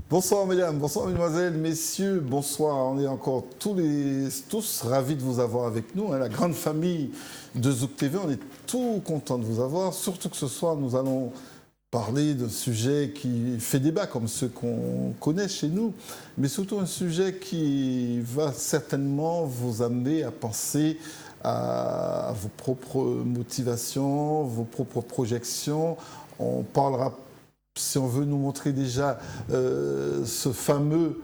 Bonsoir mesdames, bonsoir mesdemoiselles, messieurs, bonsoir. On est encore tous ravis de vous avoir avec nous. La grande famille de Zouk TV, on est tout content de vous avoir. Surtout que ce soir, nous allons parler d'un sujet qui fait débat, comme ceux qu'on connaît chez nous, mais surtout un sujet qui va certainement vous amener à penser à vos propres motivations, vos propres projections. On parlera, si on veut nous montrer déjà ce fameux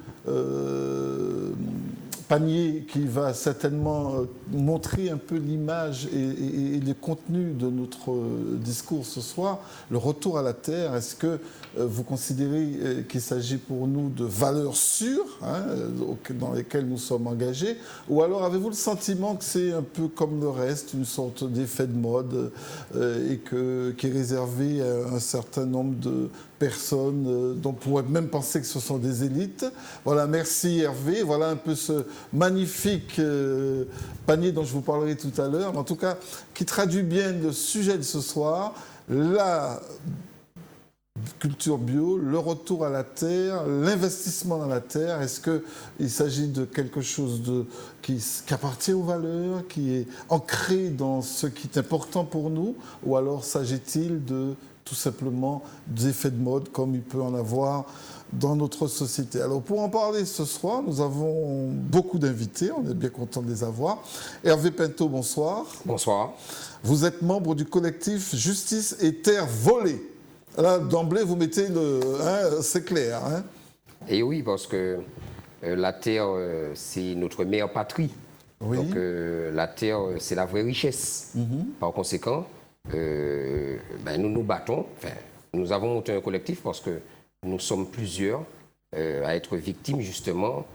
panier qui va certainement montrer un peu l'image et le contenu de notre discours ce soir, le retour à la terre. Est-ce que vous considérez qu'il s'agit pour nous de valeurs sûres dans lesquelles nous sommes engagés, ou alors avez-vous le sentiment que c'est un peu comme le reste, une sorte d'effet de mode et qui est réservé à un certain nombre de personnes dont on pourrait même penser que ce sont des élites? Voilà, merci Hervé. Voilà un peu ce magnifique panier dont je vous parlerai tout à l'heure, en tout cas qui traduit bien le sujet de ce soir, la culture bio, le retour à la terre, l'investissement dans la terre. Est-ce qu'il s'agit de quelque chose qui appartient aux valeurs, qui est ancré dans ce qui est important pour nous, ou alors s'agit-il de tout simplement des effets de mode comme il peut en avoir dans notre société? Alors pour en parler ce soir, nous avons beaucoup d'invités, on est bien content de les avoir. Hervé Pinto, bonsoir. Bonsoir. Vous êtes membre du collectif Justice et Terre Volée. Là, d'emblée, vous mettez c'est clair. Et oui, parce que la terre, c'est notre meilleure patrie. Oui. Donc la terre, c'est la vraie richesse. Par conséquent, nous nous battons. Enfin, nous avons monté un collectif parce que nous sommes plusieurs à être victimes justement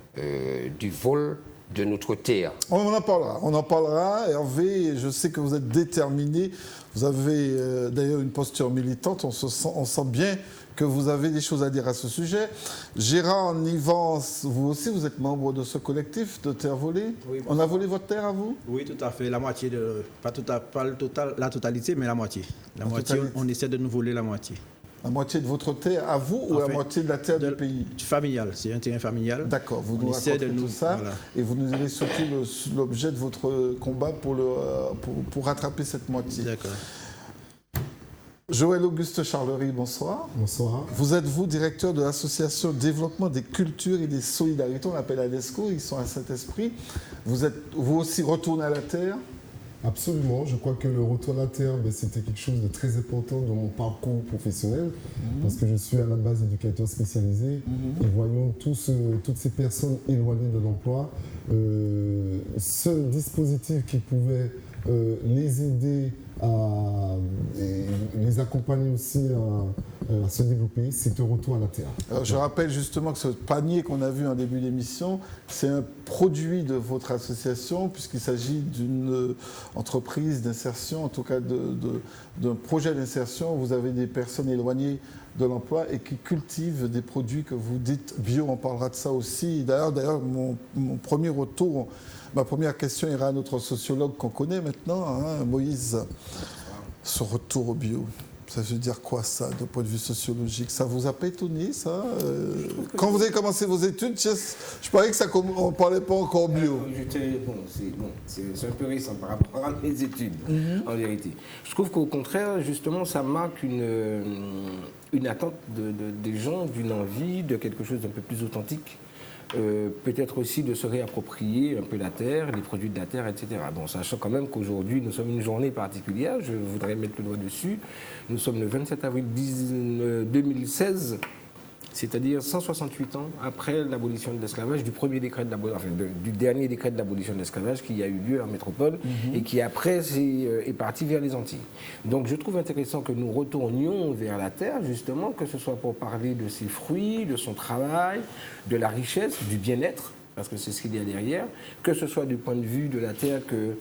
du vol de notre terre. On en parlera. Hervé, je sais que vous êtes déterminé. Vous avez d'ailleurs une posture militante. On sent bien que vous avez des choses à dire à ce sujet. Gérard Nivens, vous aussi, vous êtes membre de ce collectif de terre volée. Oui, on a volé votre terre à vous? Oui, tout à fait. La moitié, pas la totalité, mais la moitié. La moitié, on essaie de nous voler la moitié. La moitié de votre terre à vous ou la moitié de la terre du pays? Familial, c'est un terrain familial. D'accord, vous nous racontez tout ça, voilà. Et vous nous direz surtout l'objet de votre combat pour rattraper cette moitié. D'accord. Joël Auguste Charlery, bonsoir. Bonsoir. Vous êtes, directeur de l'association Développement des Cultures et des Solidarités, on l'appelle ADESCO, ils sont à Saint-Esprit. Vous êtes, vous aussi, retourné à la terre? Absolument, je crois que le retour à la terre, c'était quelque chose de très important dans mon parcours professionnel, parce que je suis à la base éducateur spécialisé, et voyons toutes ces personnes éloignées de l'emploi, seul dispositif qui pouvait les aider et les accompagner aussi à se développer, c'est un retour à la terre. Alors, je rappelle justement que ce panier qu'on a vu en début d'émission, c'est un produit de votre association, puisqu'il s'agit d'une entreprise d'insertion, en tout cas d'un projet d'insertion. Vous avez des personnes éloignées de l'emploi et qui cultivent des produits que vous dites bio. On parlera de ça aussi. D'ailleurs, mon premier retour, ma première question ira à notre sociologue qu'on connaît maintenant, Moïse. Ce retour au bio, ça veut dire quoi ça, d'un point de vue sociologique? Ça vous a pas étonné, ça quand vous avez commencé vos études, je parlais qu'on ne parlait pas encore bio. C'est un peu récent par rapport à mes études, en vérité. Je trouve qu'au contraire, justement, ça marque une attente des gens, d'une envie, de quelque chose d'un peu plus authentique. Peut-être aussi de se réapproprier un peu la terre, les produits de la terre, etc. Bon, sachant quand même qu'aujourd'hui, nous sommes une journée particulière, je voudrais mettre le doigt dessus. Nous sommes le 27 avril 2016, c'est-à-dire 168 ans après l'abolition de l'esclavage, du dernier décret de l'abolition de l'esclavage qui a eu lieu en métropole et qui après est parti vers les Antilles. Donc je trouve intéressant que nous retournions vers la terre, justement, que ce soit pour parler de ses fruits, de son travail, de la richesse, du bien-être, parce que c'est ce qu'il y a derrière, que ce soit du point de vue de la terre que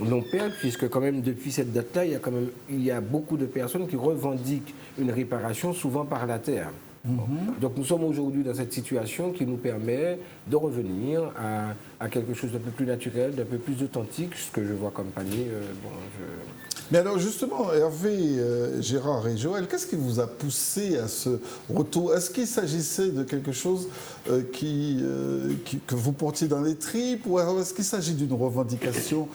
l'on perd, puisque quand même depuis cette date-là, il y a beaucoup de personnes qui revendiquent une réparation, souvent par la terre. Donc nous sommes aujourd'hui dans cette situation qui nous permet de revenir à quelque chose d'un peu plus naturel, d'un peu plus authentique, ce que je vois comme panier. Mais alors justement, Hervé, Gérard et Joël, qu'est-ce qui vous a poussé à ce retour? Est-ce qu'il s'agissait de quelque chose que vous portiez dans les tripes, ou alors est-ce qu'il s'agit d'une revendication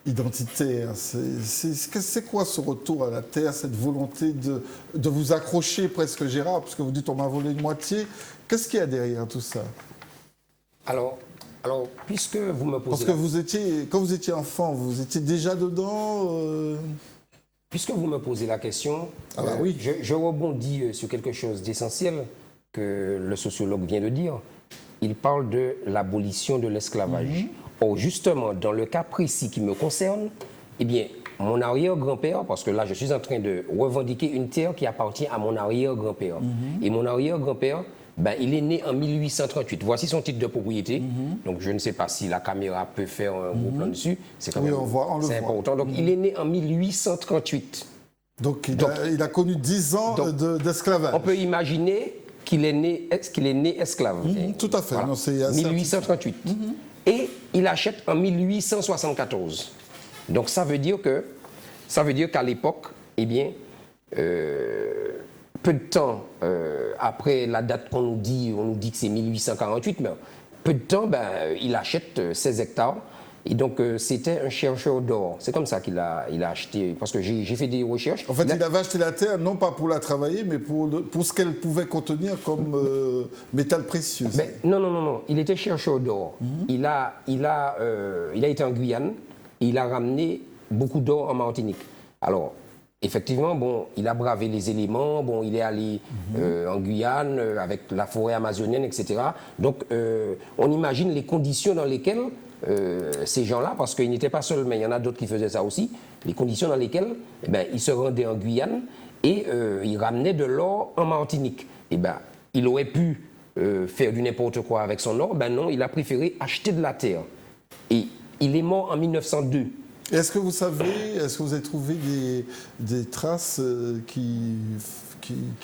identitaire? C'est quoi ce retour à la terre, cette volonté de vous accrocher presque, Gérard, parce que vous dites on m'a volé une moitié? Qu'est-ce qu'il y a derrière tout ça? Alors, puisque vous me posez... Parce que quand vous étiez enfant, vous étiez déjà dedans Puisque vous me posez la question, oui. je rebondis sur quelque chose d'essentiel que le sociologue vient de dire. Il parle de l'abolition de l'esclavage. Or, justement, dans le cas précis qui me concerne, eh bien, mon arrière-grand-père, parce que là, je suis en train de revendiquer une terre qui appartient à mon arrière-grand-père. Et mon arrière-grand-père, il est né en 1838. Voici son titre de propriété. Donc, je ne sais pas si la caméra peut faire un gros plan dessus. C'est quand même c'est important. Donc, il est né en 1838. Donc, il a connu 10 ans d'esclavage. On peut imaginer qu'il est né esclave. Tout à fait. Voilà. Non, c'est 1838. Et il achète en 1874. Donc, ça veut dire qu'à l'époque, eh bien, peu de temps après la date qu'on nous dit, on nous dit que c'est 1848, mais peu de temps, il achète 16 hectares. Et donc, c'était un chercheur d'or. C'est comme ça qu'il a acheté, parce que j'ai fait des recherches. En fait, il avait acheté la terre, non pas pour la travailler, mais pour ce qu'elle pouvait contenir comme métal précieux. Non. Il était chercheur d'or. Il a été en Guyane, et il a ramené beaucoup d'or en Martinique. Alors, effectivement, il a bravé les éléments, il est allé en Guyane avec la forêt amazonienne, etc. Donc, on imagine les conditions dans lesquelles ces gens-là, parce qu'ils n'étaient pas seuls, mais il y en a d'autres qui faisaient ça aussi, les conditions dans lesquelles ils se rendaient en Guyane et ils ramenaient de l'or en Martinique. Il aurait pu faire du n'importe quoi avec son or, non, il a préféré acheter de la terre. Et il est mort en 1902. Est-ce que vous avez trouvé des traces qui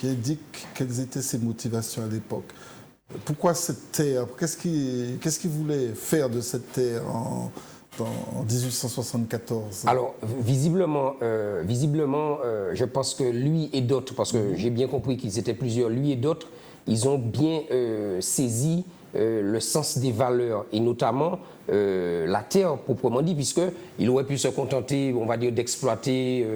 indiquent quelles étaient ses motivations à l'époque? Pourquoi cette terre? Qu'est-ce qu'il voulait faire de cette terre en 1874? Alors, visiblement, je pense que lui et d'autres, parce que j'ai bien compris qu'ils étaient plusieurs, lui et d'autres, ils ont bien saisi le sens des valeurs, et notamment la terre proprement dit, puisqu'il aurait pu se contenter, on va dire, d'exploiter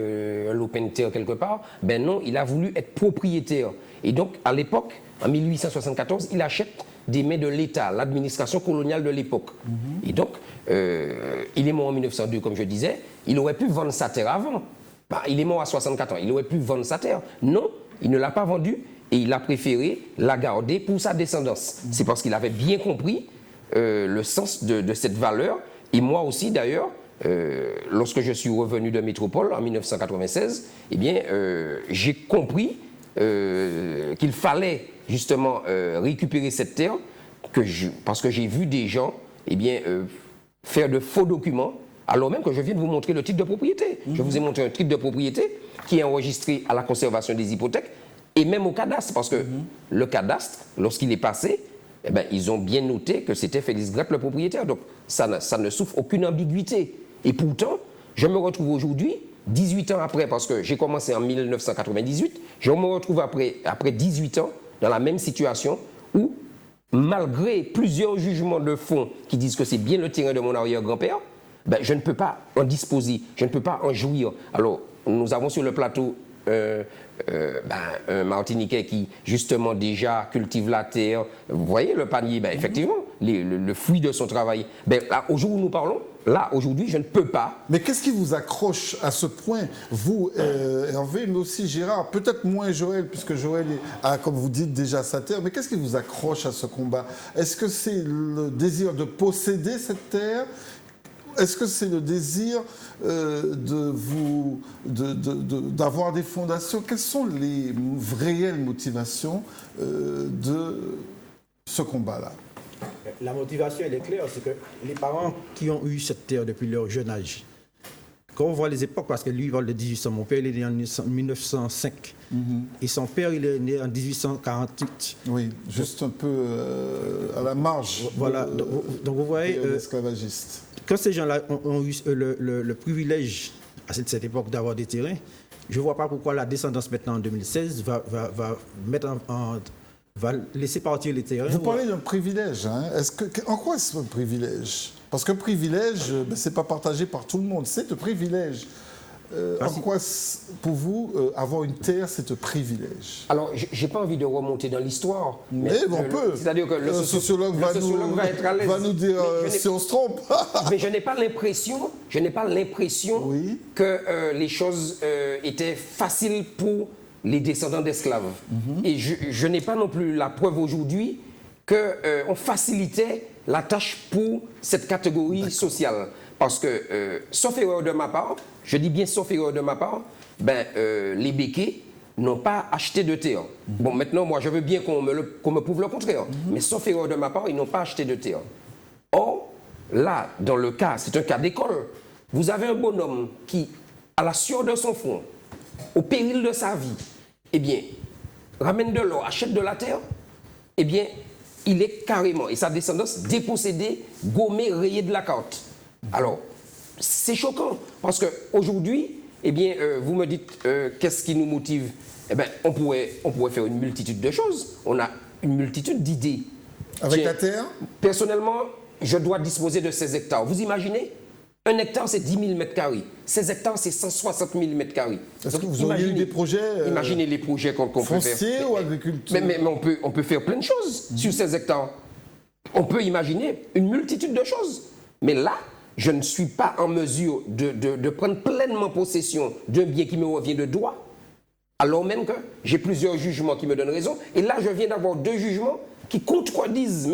un lopin de terre quelque part. Non, il a voulu être propriétaire. Et donc, à l'époque, en 1874, il achète des mains de l'État, l'administration coloniale de l'époque. Et donc, il est mort en 1902, comme je disais. Il aurait pu vendre sa terre avant. Il est mort à 64 ans. Il aurait pu vendre sa terre. Non, il ne l'a pas vendue. Et il a préféré la garder pour sa descendance. C'est parce qu'il avait bien compris le sens de cette valeur. Et moi aussi, d'ailleurs, lorsque je suis revenu de métropole en 1996, j'ai compris qu'il fallait justement récupérer cette terre, parce que j'ai vu des gens faire de faux documents, alors même que je viens de vous montrer le titre de propriété. Je vous ai montré un titre de propriété qui est enregistré à la conservation des hypothèques, et même au cadastre, parce que le cadastre, lorsqu'il est passé, ils ont bien noté que c'était Félix Grep le propriétaire. Donc ça ne souffre aucune ambiguïté. Et pourtant, je me retrouve aujourd'hui, 18 ans après, parce que j'ai commencé en 1998, je me retrouve après 18 ans dans la même situation où, malgré plusieurs jugements de fond qui disent que c'est bien le terrain de mon arrière-grand-père, je ne peux pas en disposer, je ne peux pas en jouir. Alors, nous avons sur le plateau un Martiniquais qui justement déjà cultive la terre. Vous voyez le panier, effectivement, le fruit de son travail. Là, au jour où nous parlons, là, aujourd'hui, je ne peux pas. Mais qu'est-ce qui vous accroche à ce point, vous, Hervé, mais aussi Gérard, peut-être moins Joël, puisque Joël a, comme vous dites, déjà sa terre, mais qu'est-ce qui vous accroche à ce combat? Est-ce que c'est le désir de posséder cette terre? Est-ce que c'est le désir d'avoir des fondations? Quelles sont les réelles motivations de ce combat-là? La motivation, elle est claire, c'est que les parents qui ont eu cette terre depuis leur jeune âge, quand on voit les époques, parce que lui, il vole de 1800, mon père, il est né en 1905, et son père, il est né en 1848. Oui, juste un peu à la marge voilà, donc vous voyez, l'esclavagiste. Quand ces gens-là ont eu le privilège à cette époque d'avoir des terrains. Je ne vois pas pourquoi la descendance maintenant en 2016 va laisser partir les terrains. Vous parlez d'un privilège. Hein. En quoi est-ce un privilège? Parce qu'un privilège, ce n'est pas partagé par tout le monde. C'est un privilège. En quoi, pour vous, avoir une terre, c'est un privilège? Alors, je n'ai pas envie de remonter dans l'histoire. Mais on peut. C'est-à-dire que le sociologue va nous dire si on se trompe. Mais je n'ai pas l'impression oui. que les choses étaient faciles pour les descendants d'esclaves. Et je n'ai pas non plus la preuve aujourd'hui qu'on facilitait la tâche pour cette catégorie sociale. Parce que, sauf erreur de ma part, je dis bien sauf erreur de ma part, les béquets n'ont pas acheté de terre. Bon, maintenant, moi, je veux bien qu'on me prouve le contraire. Mais sauf erreur de ma part, ils n'ont pas acheté de terre. Or, là, dans le cas, c'est un cas d'école. Vous avez un bonhomme qui, à la sueur de son front, au péril de sa vie, eh bien, ramène de l'or, achète de la terre, eh bien, il est carrément, et sa descendance, dépossédée, gommée, rayée de la carte. Alors, c'est choquant, parce qu'aujourd'hui, eh bien, vous me dites, qu'est-ce qui nous motive? Eh bien, on pourrait faire une multitude de choses. On a une multitude d'idées. Avec la terre? Personnellement, je dois disposer de 16 hectares. Vous imaginez? 1 hectare, c'est 10 000 mètres carrés. 16 hectares, c'est 160 000 mètres carrés. Est-ce que vous auriez eu des projets imaginez les projets qu'on peut faire. Fonciers ou agriculture? Mais on peut faire plein de choses sur 16 hectares. On peut imaginer une multitude de choses. Mais là, je ne suis pas en mesure de prendre pleinement possession d'un bien qui me revient de droit, alors même que j'ai plusieurs jugements qui me donnent raison. Et là, je viens d'avoir 2 jugements qui contredisent,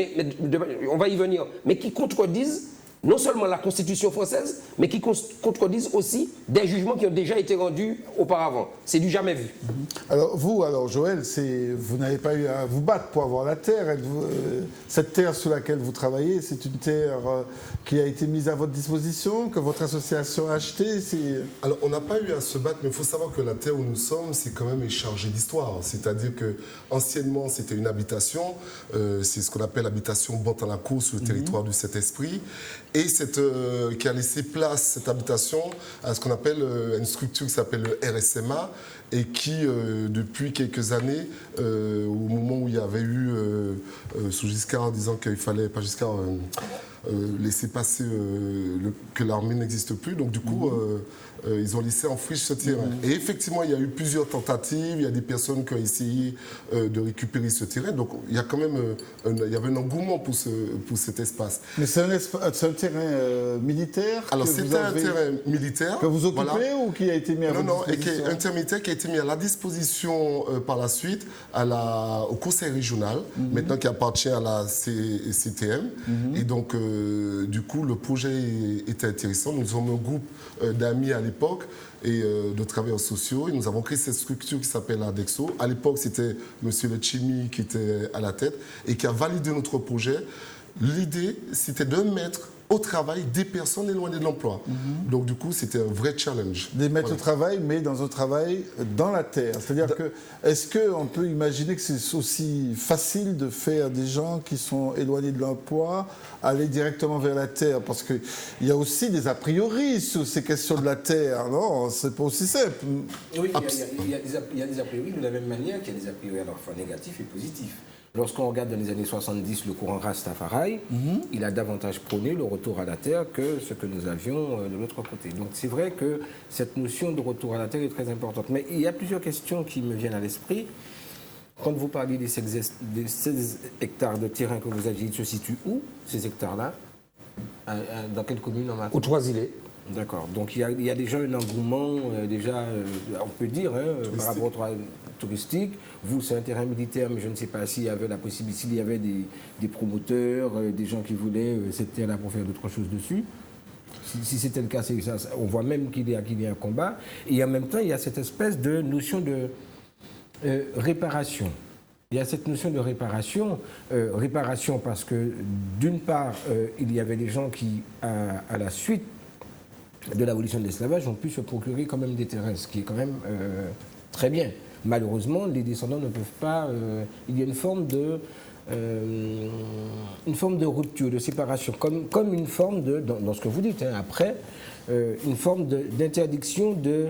on va y venir, mais qui contredisent non seulement la Constitution française, mais qui contredisent aussi des jugements qui ont déjà été rendus auparavant. C'est du jamais vu. Alors Joël, vous n'avez pas eu à vous battre pour avoir la terre. Cette terre sur laquelle vous travaillez, c'est une terre qui a été mise à votre disposition, que votre association a achetée? Alors, on n'a pas eu à se battre, mais il faut savoir que la terre où nous sommes, c'est quand même chargé d'histoire. C'est-à-dire qu'anciennement, c'était une habitation. C'est ce qu'on appelle l'habitation Bantin-la-Cour sur le territoire du Saint-Esprit. Et qui a laissé place, cette habitation, à ce qu'on appelle une structure qui s'appelle le RSMA et qui, depuis quelques années, au moment où il y avait eu, sous Giscard, disant qu'il fallait, pas Giscard, laisser passer que l'armée n'existe plus, donc du coup, ils ont laissé en friche ce terrain. Et effectivement, il y a eu plusieurs tentatives, il y a des personnes qui ont essayé de récupérer ce terrain, donc il y a quand même il y avait un engouement pour cet espace. Mais c'est un terrain militaire? Alors c'était un terrain militaire. Que vous occupez, voilà. Ou qui a été mis à votre disposition? Non, un terrain militaire qui a été mis à la disposition par la suite au conseil régional, maintenant qui appartient à la CTM. Et donc, du coup, le projet était intéressant. Nous avons un groupe d'amis à l'époque et de travailleurs sociaux. Et nous avons créé cette structure qui s'appelle Adexo. À l'époque, c'était M. Lechimi qui était à la tête et qui a validé notre projet. L'idée, c'était de mettre au travail des personnes éloignées de l'emploi. Donc, du coup, c'était un vrai challenge. Les mettre au travail, mais dans un travail dans la terre. C'est-à-dire est-ce qu'on peut imaginer que c'est aussi facile de faire des gens qui sont éloignés de l'emploi aller directement vers la terre? Parce qu'il y a aussi des a priori sur ces questions de la terre. Non, c'est pas aussi simple. Oui, il y a des a priori de la même manière qu'il y a des a priori à la fois négatifs et positifs. Lorsqu'on regarde dans les années 70 le courant Rastafari, il a davantage prôné le retour à la terre que ce que nous avions de l'autre côté. Donc c'est vrai que cette notion de retour à la terre est très importante. Mais il y a plusieurs questions qui me viennent à l'esprit. Quand vous parlez des 16 hectares de terrain que vous aviez, ils se situent où, ces hectares-là? Dans quelle commune en Martinique? Aux Trois-Îlets. D'accord. Donc il y a déjà un engouement, on peut dire, par rapport au touristique. Vous, c'est un terrain militaire, mais je ne sais pas s'il y avait la possibilité, s'il y avait des promoteurs, des gens qui voulaient cette terre-là pour faire d'autres choses dessus. Si c'était le cas, on voit même qu'il y a un combat. Et en même temps, il y a cette espèce de notion de réparation. Il y a cette notion de réparation parce que d'une part, il y avait des gens qui, à la suite de l'abolition de l'esclavage, ont pu se procurer quand même des terrains, ce qui est quand même très bien. Malheureusement, les descendants ne peuvent pas... il y a une forme de une forme de rupture, de séparation, comme une forme de, dans ce que vous dites, hein, après, une forme d'interdiction de,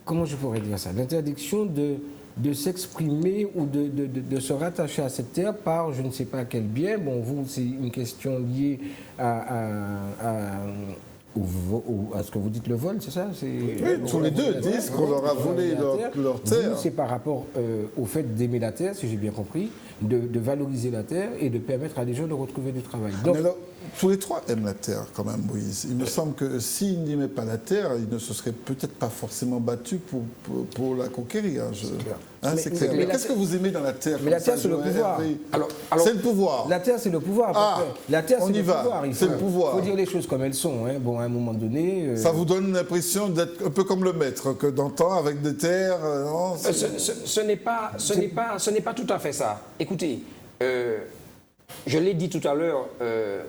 comment je pourrais dire ça, d'interdiction de s'exprimer ou de se rattacher à cette terre par je ne sais pas quel biais. Bon, vous, c'est une question liée à ce que vous dites le vol, c'est ça? Oui, tous les deux disent qu'on leur a volé leur terre. C'est par rapport au fait d'aimer la terre, si j'ai bien compris, de valoriser la terre et de permettre à des gens de retrouver du travail. Donc, mais alors, tous les trois aiment la terre quand même, Moïse. Il me semble que s'ils n'aimaient pas la terre, ils ne se seraient peut-être pas forcément battus pour la conquérir. C'est clair. Mais qu'est-ce que vous aimez dans la terre? Mais la terre, c'est le pouvoir. C'est le pouvoir. La terre, c'est le pouvoir. La terre, c'est le pouvoir. C'est le pouvoir. Il faut dire les choses comme elles sont. Hein. Bon, à un moment donné... Ça vous donne l'impression d'être un peu comme le maître, que d'antan avec des terres... non, ce n'est pas tout à fait ça. Écoutez, je l'ai dit tout à l'heure,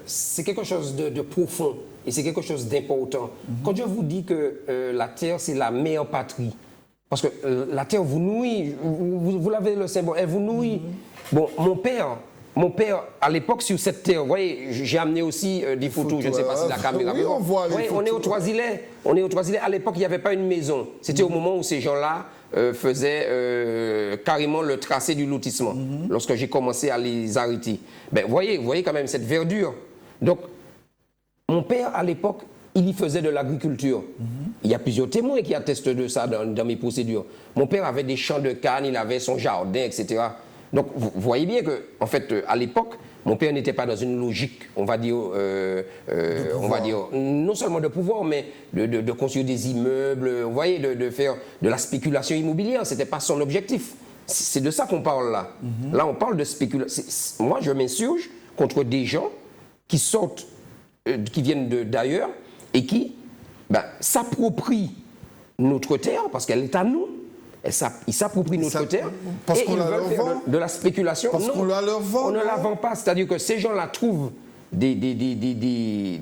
c'est quelque chose de profond et c'est quelque chose d'important. Quand je vous dis que la terre, c'est la mère patrie, parce que la terre vous nourrit, vous l'avez le symbole, elle vous nourrit. Bon, mon père, à l'époque, sur cette terre, vous voyez, j'ai amené aussi des photos, je ne sais pas si la caméra... Oui, on voit les photos. On est au Trois-Îlets. À l'époque, il n'y avait pas une maison. C'était au moment où ces gens-là faisaient carrément le tracé du lotissement, lorsque j'ai commencé à les arrêter. Ben, vous voyez quand même cette verdure. Donc, mon père, à l'époque, il y faisait de l'agriculture. Il y a plusieurs témoins qui attestent de ça dans mes procédures. Mon père avait des champs de canne, il avait son jardin, etc. Donc, vous voyez bien que, en fait, à l'époque, mon père n'était pas dans une logique, on va dire, non seulement de pouvoir, mais de construire des immeubles, vous voyez, de faire de la spéculation immobilière. Ce n'était pas son objectif. C'est de ça qu'on parle là. Là, on parle de spéculation. Moi, je m'insurge contre des gens qui sortent, qui viennent d'ailleurs et qui s'approprient notre terre, parce qu'elle est à nous. Ils s'approprient notre terre parce et qu'on ils veulent faire de la spéculation. Parce qu'on la leur vend. On ne la vend pas. C'est-à-dire que ces gens-là trouvent des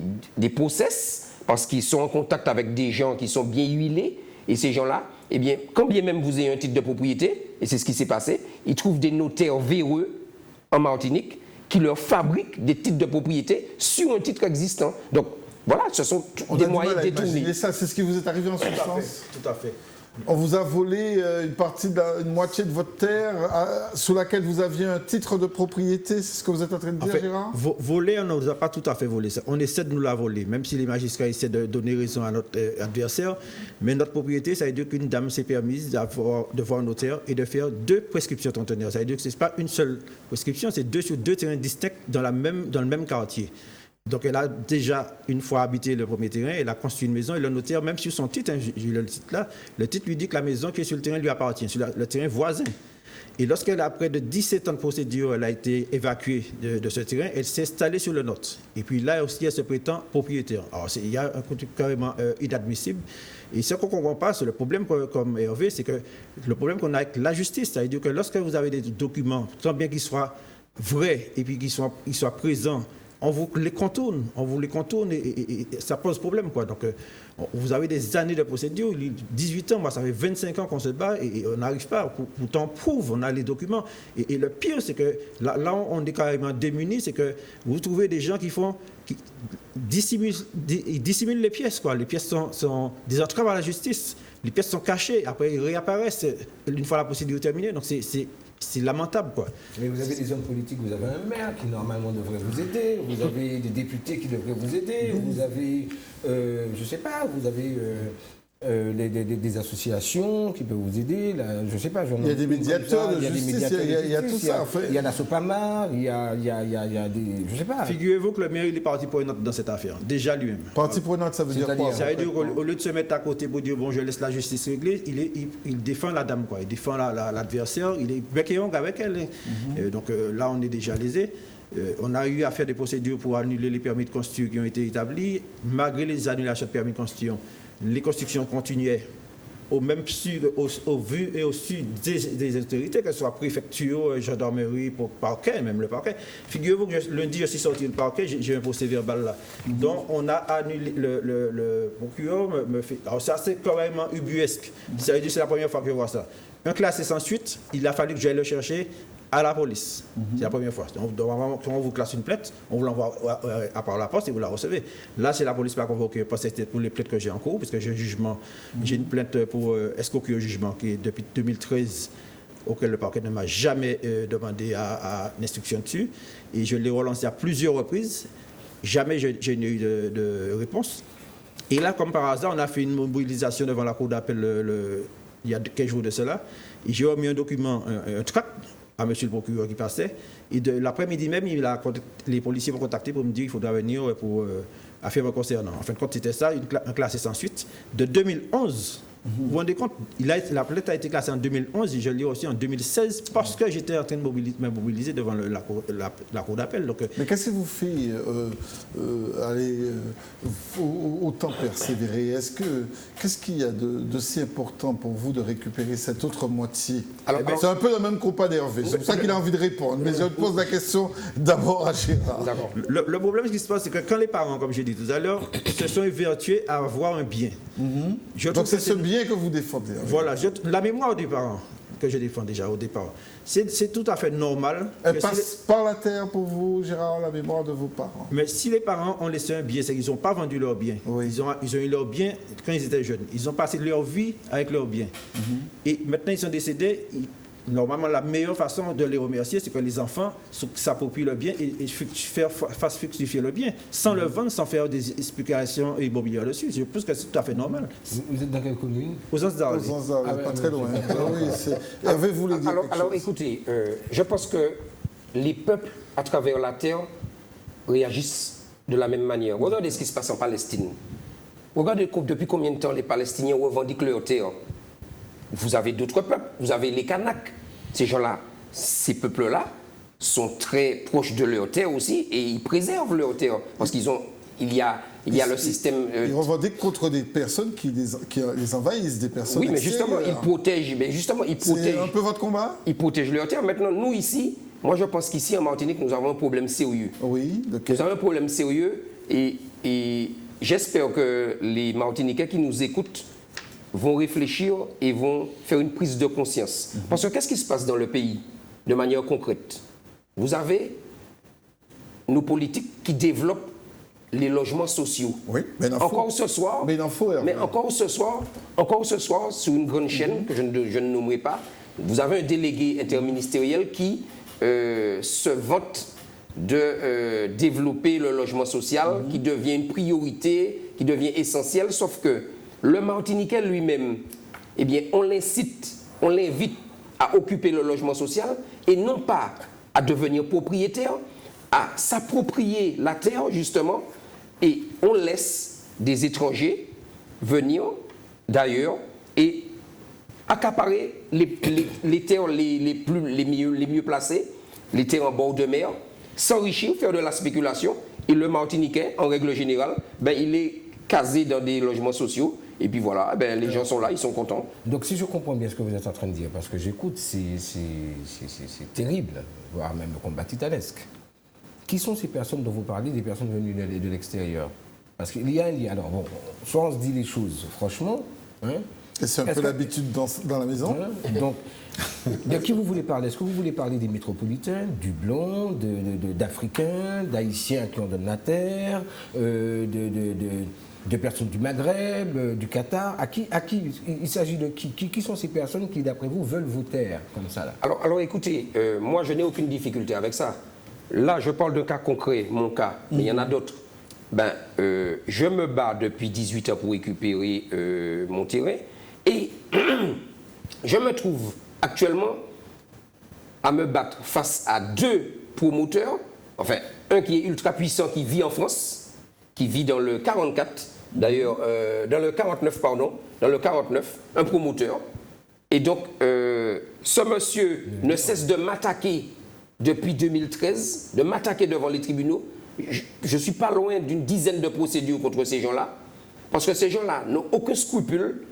process parce qu'ils sont en contact avec des gens qui sont bien huilés. Et ces gens-là, eh bien, quand bien même vous ayez un titre de propriété, et c'est ce qui s'est passé, ils trouvent des notaires véreux en Martinique qui leur fabriquent des titres de propriété sur un titre existant. Donc, voilà, ce sont des moyens détournés. Ça, c'est ce qui vous est arrivé en substance? Tout à fait. On vous a volé une moitié de votre terre sous laquelle vous aviez un titre de propriété, c'est ce que vous êtes en train de dire, Gérard? Voler, on ne nous a pas tout à fait volé. On essaie de nous la voler, même si les magistrats essaient de donner raison à notre adversaire. Mais notre propriété, ça veut dire qu'une dame s'est permise de voir un notaire et de faire 2 prescriptions tontonnaires. Ça veut dire que ce n'est pas une seule prescription, c'est 2 sur 2 terrains distincts dans le même quartier. Donc elle a déjà une fois habité le premier terrain, elle a construit une maison et le notaire, même sur son titre, j'ai le titre là, le titre lui dit que la maison qui est sur le terrain lui appartient, sur le terrain voisin. Et lorsqu'elle a près de 17 ans de procédure, elle a été évacuée de ce terrain, elle s'est installée sur le nôtre. Et puis là aussi, elle se prétend propriétaire. Alors il y a un truc carrément inadmissible. Et ce qu'on ne comprend pas, c'est le problème comme Hervé, c'est que le problème qu'on a avec la justice, c'est-à-dire que lorsque vous avez des documents, tant bien qu'ils soient vrais et puis qu'ils soient présents, on vous les contourne et ça pose problème, quoi. Donc, vous avez des années de procédure, 18 ans, moi ça fait 25 ans qu'on se bat et on n'arrive pas. Pourtant, on prouve, on a les documents. Et le pire, c'est que là on est carrément démunis, c'est que vous trouvez des gens qui dissimulent les pièces, quoi. Les pièces sont des entraves à la justice. Les pièces sont cachées, après ils réapparaissent une fois la procédure terminée. Donc, c'est lamentable, quoi. Mais vous avez des hommes politiques, vous avez un maire qui normalement devrait vous aider, vous avez des députés qui devraient vous aider, vous avez, je ne sais pas, vous avez des associations qui peuvent vous aider, là, je ne sais pas. Il y a des médiateurs de justice, il y a tout ça. En fait. Il y a la SOPAMA, il y a des... Je ne sais pas. Figurez-vous que le maire, il est partie prenante dans cette affaire, déjà lui-même. Partie prenante, ça veut dire quoi? Ça veut dire qu'au lieu de se mettre à côté pour dire, bon, je laisse la justice régler, il défend la dame, quoi. Il défend l'adversaire, il est bec et ongle avec elle. Donc là, on est déjà lésé. On a eu à faire des procédures pour annuler les permis de construire qui ont été établis. Malgré les annulations de permis de construire, les constructions continuaient au vu et au su des autorités, que ce soit préfecture, gendarmerie, parquet, même le parquet. Figurez-vous que lundi, je suis sorti du parquet, j'ai un procès verbal là. Donc, on a annulé, le procureur me fait... Alors ça, c'est carrément ubuesque. Ça veut dire que c'est la première fois que je vois ça. Un classé sans suite, il a fallu que j'aille le chercher à la police. C'est la première fois. Quand on vous classe une plainte, on vous l'envoie à part la poste et vous la recevez. Là, c'est la police qui m'a convoqué parce que c'était pour les plaintes que j'ai en cours, puisque j'ai un jugement. J'ai une plainte pour escroquerie au jugement qui est depuis 2013, auquel le parquet ne m'a jamais demandé à l'instruction dessus. Et je l'ai relancé à plusieurs reprises. Jamais j'ai eu de réponse. Et là, comme par hasard, on a fait une mobilisation devant la cour d'appel il y a 15 jours de cela. Et j'ai remis un document, un tract, à monsieur le procureur qui passait. Et de l'après-midi même, les policiers m'ont contacté pour me dire qu'il faudra venir pour affaire me concernant. En fin de compte, c'était ça, un classé sans suite de 2011. Vous vous rendez compte, la plainte a été classée en 2011 et je l'ai reçue en 2016 parce que j'étais en train de me mobiliser devant la cour d'appel. Mais qu'est-ce qui vous fait autant persévérer? Qu'est-ce qu'il y a de si important pour vous de récupérer cette autre moitié? C'est un peu le même compas d'Hervé, c'est pour ça qu'il a envie de répondre. Mais je pose la question d'abord à Gérard. Le problème, ce qui se passe, c'est que quand les parents, comme j'ai dit tout à l'heure, se sont évertués à avoir un bien. Donc c'est ce bien que vous défendez. Voilà, la mémoire des parents que je défends déjà au départ, c'est tout à fait normal. Elle passe par la terre pour vous, Gérard, la mémoire de vos parents. Mais si les parents ont laissé un bien, c'est qu'ils n'ont pas vendu leur bien. Oui. Ils ont eu leur bien quand ils étaient jeunes. Ils ont passé leur vie avec leur bien. Et maintenant, ils sont décédés. Normalement, la meilleure façon de les remercier, c'est que les enfants s'approprient le bien et fassent fructifier le bien, sans le vendre, sans faire des spéculations immobilières dessus. Je pense que c'est tout à fait normal. Vous êtes dans quelle commune? Aux Anses-d'Arlé. Pas très loin. Hervé voulait dire quelque chose. Alors écoutez, je pense que les peuples à travers la terre réagissent de la même manière. Regardez ce qui se passe en Palestine. Regardez depuis combien de temps les Palestiniens revendiquent leur terre. Vous avez d'autres peuples, vous avez les Kanaks. Ces gens-là, ces peuples-là sont très proches de leur terre aussi et ils préservent leur terre parce qu'il y a le système. Ils revendiquent contre des personnes qui les envahissent, des personnes. Oui, mais justement, ils protègent. C'est un peu votre combat. Ils protègent leur terre. Maintenant, nous ici, moi je pense qu'ici en Martinique, nous avons un problème sérieux. Oui. Nous avons un problème sérieux et j'espère que les Martiniquais qui nous écoutent vont réfléchir et vont faire une prise de conscience. Parce que qu'est-ce qui se passe dans le pays de manière concrète? Vous avez nos politiques qui développent les logements sociaux. Oui, mais encore ce soir, sur une grande chaîne que je ne nommerai pas, vous avez un délégué interministériel qui se vante de développer le logement social, qui devient une priorité, qui devient essentiel, sauf que le Martiniquais lui-même, eh bien, on l'incite, on l'invite à occuper le logement social et non pas à devenir propriétaire, à s'approprier la terre, justement, et on laisse des étrangers venir d'ailleurs et accaparer les terres les mieux placées, les terres en bord de mer, s'enrichir, faire de la spéculation, et le Martiniquais, en règle générale, ben, il est casé dans des logements sociaux. Et puis voilà, ben, les gens sont là, ils sont contents. Donc si je comprends bien ce que vous êtes en train de dire, parce que j'écoute, c'est terrible, voire même le combat titanesque. Qui sont ces personnes dont vous parlez, des personnes venues de l'extérieur? Parce qu'il y a un lien. Alors bon, soit on se dit les choses franchement. Hein, et c'est un peu l'habitude dans la maison. Donc, de qui vous voulez parler? Est-ce que vous voulez parler des métropolitains, du blond, d'Africains, d'Haïtiens qui ont donné la terre, de personnes du Maghreb, du Qatar? À qui il s'agit de qui sont ces personnes qui, d'après vous, veulent vous taire comme ça là? Alors écoutez, moi je n'ai aucune difficulté avec ça. Là, je parle d'un cas concret, mon cas, mais il y en a d'autres. Ben, je me bats depuis 18 ans pour récupérer mon terrain et je me trouve actuellement à me battre face à deux promoteurs, enfin, un qui est ultra puissant, qui vit en France, qui vit dans le 44, d'ailleurs, dans le 49, pardon, dans le 49, un promoteur. Et donc, ce monsieur ne cesse de m'attaquer depuis 2013, de m'attaquer devant les tribunaux. Je ne suis pas loin d'une dizaine de procédures contre ces gens-là, parce que ces gens-là n'ont aucun scrupule,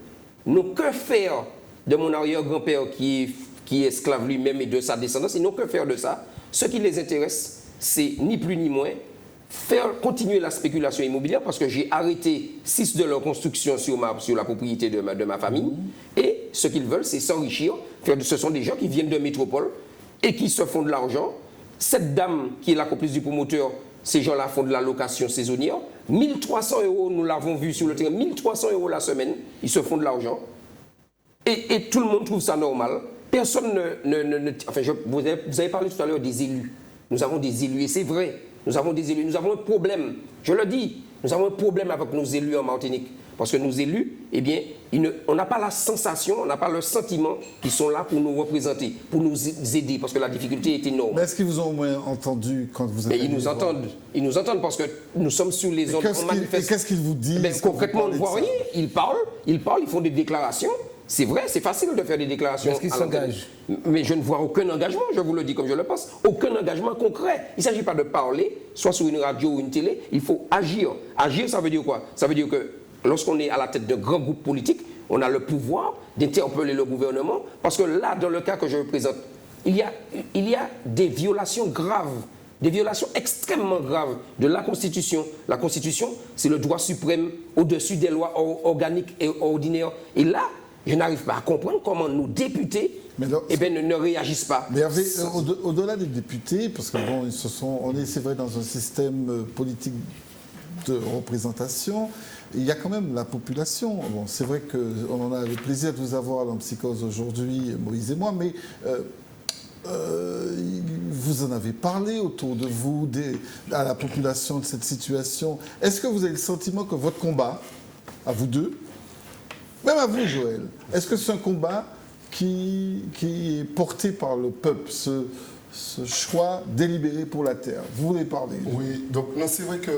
n'ont que faire de mon arrière-grand-père qui est esclave lui-même et de sa descendance, ils n'ont que faire de ça. Ce qui les intéresse, c'est ni plus ni moins faire continuer la spéculation immobilière, parce que j'ai arrêté 6 de leurs constructions sur la propriété de ma famille, et ce qu'ils veulent, c'est s'enrichir. Ce sont des gens qui viennent de métropole, et qui se font de l'argent. Cette dame qui est la complice du promoteur, ces gens-là font de la location saisonnière. 1300 €, nous l'avons vu sur le terrain, 1300 € la semaine, ils se font de l'argent. Et tout le monde trouve ça normal. Personne enfin, vous avez parlé tout à l'heure des élus. Nous avons des élus, et c'est vrai. Nous avons des élus. Nous avons un problème. Je le dis. Nous avons un problème avec nos élus en Martinique. Parce que nos élus, eh bien, on n'a pas la sensation, on n'a pas le sentiment qu'ils sont là pour nous représenter, pour nous aider, parce que la difficulté est énorme. Mais est-ce qu'ils vous ont au moins entendu quand vous êtes... Mais ils nous entendent parce que nous sommes sur les zones... Et qu'est-ce qu'ils vous disent? Concrètement, on ne voit rien. Ils parlent, ils font des déclarations. C'est vrai, c'est facile de faire des déclarations. Est-ce qu'ils s'engagent? Mais je ne vois aucun engagement, je vous le dis comme je le pense. Aucun engagement concret. Il ne s'agit pas de parler, soit sur une radio ou une télé, il faut agir. Agir, ça veut dire quoi? Ça veut dire que lorsqu'on est à la tête d'un grand groupe politique, on a le pouvoir d'interpeller le gouvernement, parce que là, dans le cas que je présente, il y a des violations graves, des violations extrêmement graves de la Constitution. La Constitution, c'est le droit suprême au-dessus des lois organiques et ordinaires. Et là, je n'arrive pas à comprendre comment nos députés ne réagissent pas. Mais au-delà des députés, parce que bon, on est, c'est vrai, dans un système politique de représentation, il y a quand même la population. Bon, c'est vrai qu'on en a le plaisir de vous avoir dans Psychose aujourd'hui, Moïse et moi, mais vous en avez parlé autour de vous, à la population de cette situation. Est-ce que vous avez le sentiment que votre combat, à vous deux, même à vous, Joël, est-ce que c'est un combat qui est porté par le peuple, ce choix délibéré pour la terre? Vous voulez parler? Oui, donc c'est vrai que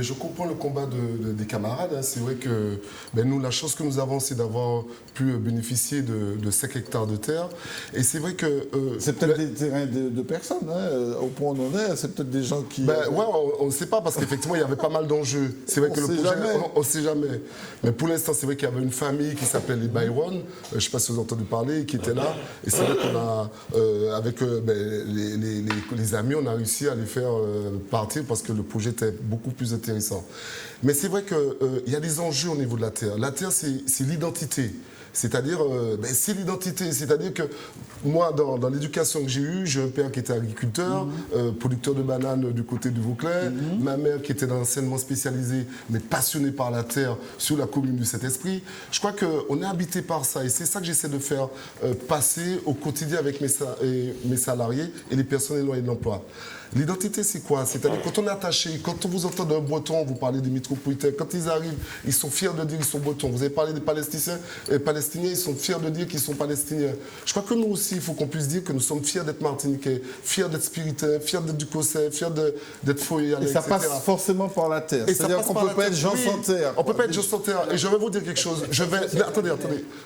je comprends le combat des camarades. Hein. C'est vrai que nous, la chance que nous avons, c'est d'avoir pu bénéficier de 5 hectares de terre. Et c'est vrai que... c'est peut-être des terrains de personnes, hein, au point où on en est. C'est peut-être des gens qui... ouais, on ne sait pas, parce qu'effectivement, il y avait pas mal d'enjeux. C'est vrai que le projet... On ne sait jamais. Mais pour l'instant, c'est vrai qu'il y avait une famille qui s'appelle les Byron. Je ne sais pas si vous avez entendu parler, qui était là. Et c'est vrai qu'on a, avec les amis, on a réussi à les faire partir parce que le projet était beaucoup plus intéressant. Mais c'est vrai qu'il y a des enjeux au niveau de la terre. La terre, c'est l'identité. C'est-à-dire, c'est l'identité. C'est-à-dire que moi, dans l'éducation que j'ai eue, j'ai un père qui était agriculteur, producteur de bananes du côté du Vauclair, ma mère qui était dans l'enseignement spécialisé, mais passionnée par la terre sur la commune du Saint-Esprit. Je crois qu'on est habité par ça et c'est ça que j'essaie de faire passer au quotidien avec mes salariés et les personnes éloignées de l'emploi. L'identité, c'est quoi? C'est-à-dire quand on est attaché, quand on vous entend d'un breton, vous parlez des métropolitains, quand ils arrivent, ils sont fiers de dire qu'ils sont bretons. Vous avez parlé des Palestiniens, ils sont fiers de dire qu'ils sont palestiniens. Je crois que nous aussi, il faut qu'on puisse dire que nous sommes fiers d'être martiniquais, fiers d'être spiritains, fiers d'être du Cossais, fiers d'être foyers, et ça passe forcément par la terre. C'est-à-dire qu'on ne peut pas être gens sans terre. On ne peut pas être gens sans terre. Et je vais vous dire quelque chose. Attendez.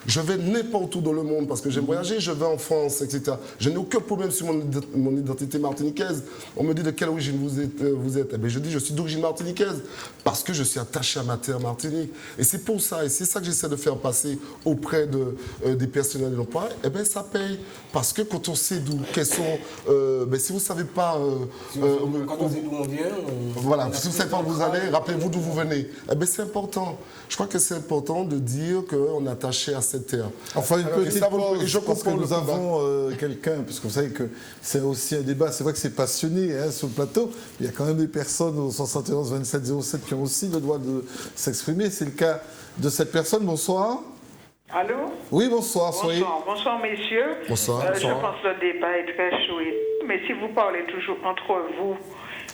Je vais n'importe où dans le monde parce que j'aime voyager, je vais en France, etc. Je n'ai aucun problème sur mon identité martiniquaise. On me dit de quelle origine vous êtes. Eh bien, je dis je suis d'origine martiniquaise parce que je suis attaché à ma terre Martinique. Et c'est pour ça, et c'est ça que j'essaie de faire passer auprès des personnels de l'emploi. Eh bien, ça paye. Parce que quand on sait d'où, quels sont... si vous ne savez pas... quand on sait d'où on vient... Voilà, si vous ne savez pas où vous allez, rappelez-vous d'où vous venez. Eh bien, c'est important. Je crois que c'est important de dire qu'on est attaché à cette terre. Enfin, une petite pause, je parce que nous avons quelqu'un, parce que vous savez que c'est aussi un débat, c'est vrai que c'est passionné sur le plateau, il y a quand même des personnes au 71 27 07 qui ont aussi le droit de s'exprimer. C'est le cas de cette personne. Bonsoir. Allô? Oui, bonsoir. Bonsoir, messieurs. Bonsoir. Je pense que le débat est très chaud, mais si vous parlez toujours entre vous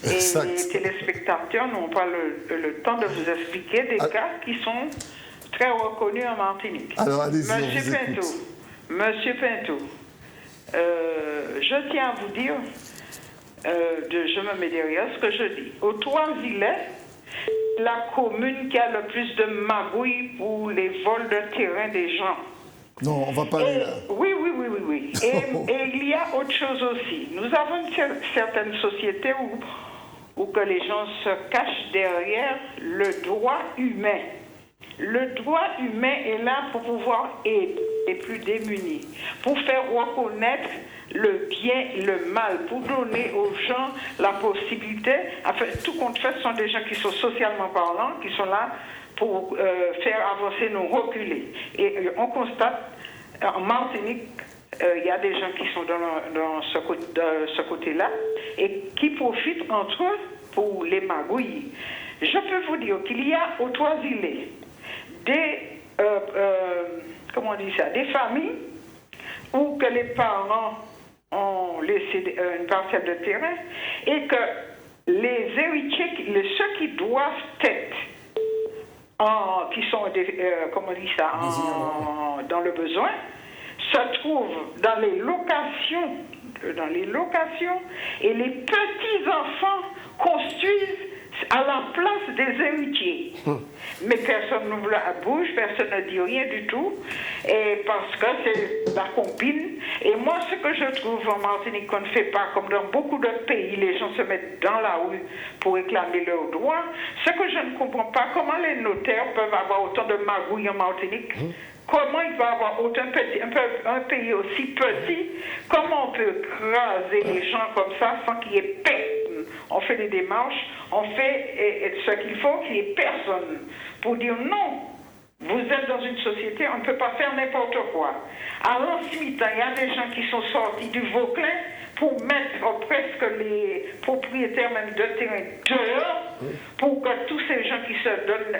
et les téléspectateurs n'ont pas le temps de vous expliquer des cas qui sont très reconnus en Martinique. Alors, allez-y, Monsieur Pinto, je tiens à vous dire, je me mets derrière ce que je dis. Au Trois-Villets, la commune qui a le plus de magouilles pour les vols de terrain des gens. Non, on va pas aller là. Oui. Et il y a autre chose aussi. Nous avons certaines sociétés où que les gens se cachent derrière le droit humain. Le droit humain est là pour pouvoir aider les plus démunis, pour faire reconnaître le bien et le mal, pour donner aux gens la possibilité, enfin, tout compte fait, ce sont des gens qui sont socialement parlants, qui sont là pour faire avancer, nous reculer. Et on constate, en Martinique, il y a des gens qui sont dans ce côté-là et qui profitent entre eux pour les magouilles. Je peux vous dire qu'il y a aux Trois-Îlets des familles où que les parents ont laissé une parcelle de terrain et que les héritiers, ceux qui doivent être, qui sont dans le besoin, se trouvent dans les locations et les petits-enfants construisent à la place des héritiers. Mais personne n'ouvre la bouche, personne ne dit rien du tout, et parce que c'est la combine. Et moi, ce que je trouve en Martinique qu'on ne fait pas, comme dans beaucoup d'autres pays, les gens se mettent dans la rue pour réclamer leurs droits. Ce que je ne comprends pas, comment les notaires peuvent avoir autant de magouilles en Martinique. Comment il va y avoir un pays aussi petit? Comment on peut craser les gens comme ça sans qu'il y ait personne? On fait des démarches, on fait ce qu'il faut, qu'il n'y ait personne pour dire non. Vous êtes dans une société, on ne peut pas faire n'importe quoi. À l'Ancimitan, il y a des gens qui sont sortis du Vauclin pour mettre presque les propriétaires même de terrain dehors, pour que tous ces gens qui se donnent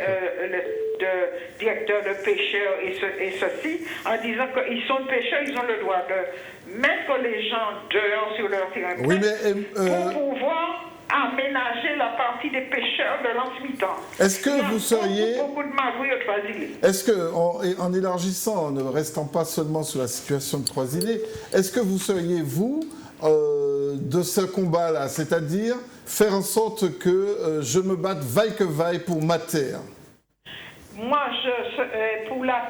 de directeurs de pêcheurs et ceci, en disant qu'ils sont pêcheurs, ils ont le droit de mettre les gens dehors sur leur terrain pour pouvoir aménager la partie des pêcheurs de l'Ancimitan. Est-ce que vous seriez... beaucoup de magouilles aux Trois-Îlets. Est-ce que, en élargissant, en ne restant pas seulement sur la situation de Trois-Îlets, est-ce que vous seriez, vous, de ce combat-là, c'est-à-dire faire en sorte que je me batte vaille que vaille pour ma terre? Moi, pour la...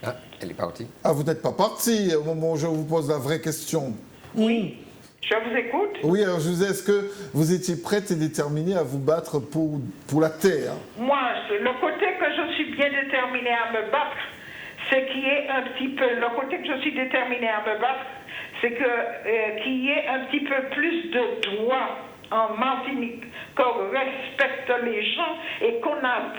Ah, elle est partie. Ah, vous n'êtes pas parti au moment où je vous pose la vraie question. Oui, je vous écoute. Oui, alors je vous disais, est-ce que vous étiez prête et déterminée à vous battre pour la terre? Moi, le côté que je suis bien déterminée à me battre, c'est qu'il y ait un petit peu... Le côté que je suis déterminée à me battre, c'est qu'il y ait un petit peu plus de droits en Martinique, qu'on respecte les gens et qu'on a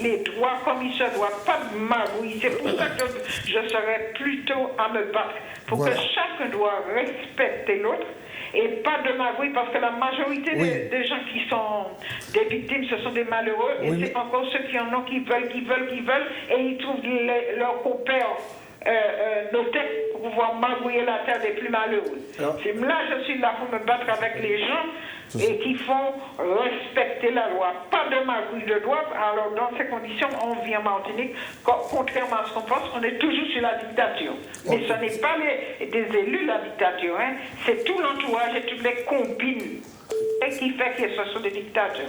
les droits comme il se doit, pas de magouille. C'est pour ça que je serais plutôt à me battre, pour que chacun doit respecter l'autre et pas de magouille, parce que la majorité des gens qui sont des victimes, ce sont des malheureux, et c'est encore ceux qui en ont qui veulent, et ils trouvent leurs compères notaires pour pouvoir magouiller la terre des plus malheureux. Là, je suis là pour me battre avec les gens et qui font respecter la loi. Pas de magouille de droit. Alors, dans ces conditions, on vit en Martinique. Contrairement à ce qu'on pense, on est toujours sur la dictature. Mais ce n'est pas des élus, la dictature. Hein. C'est tout l'entourage et toutes les combines qui fait que ce sont des dictateurs.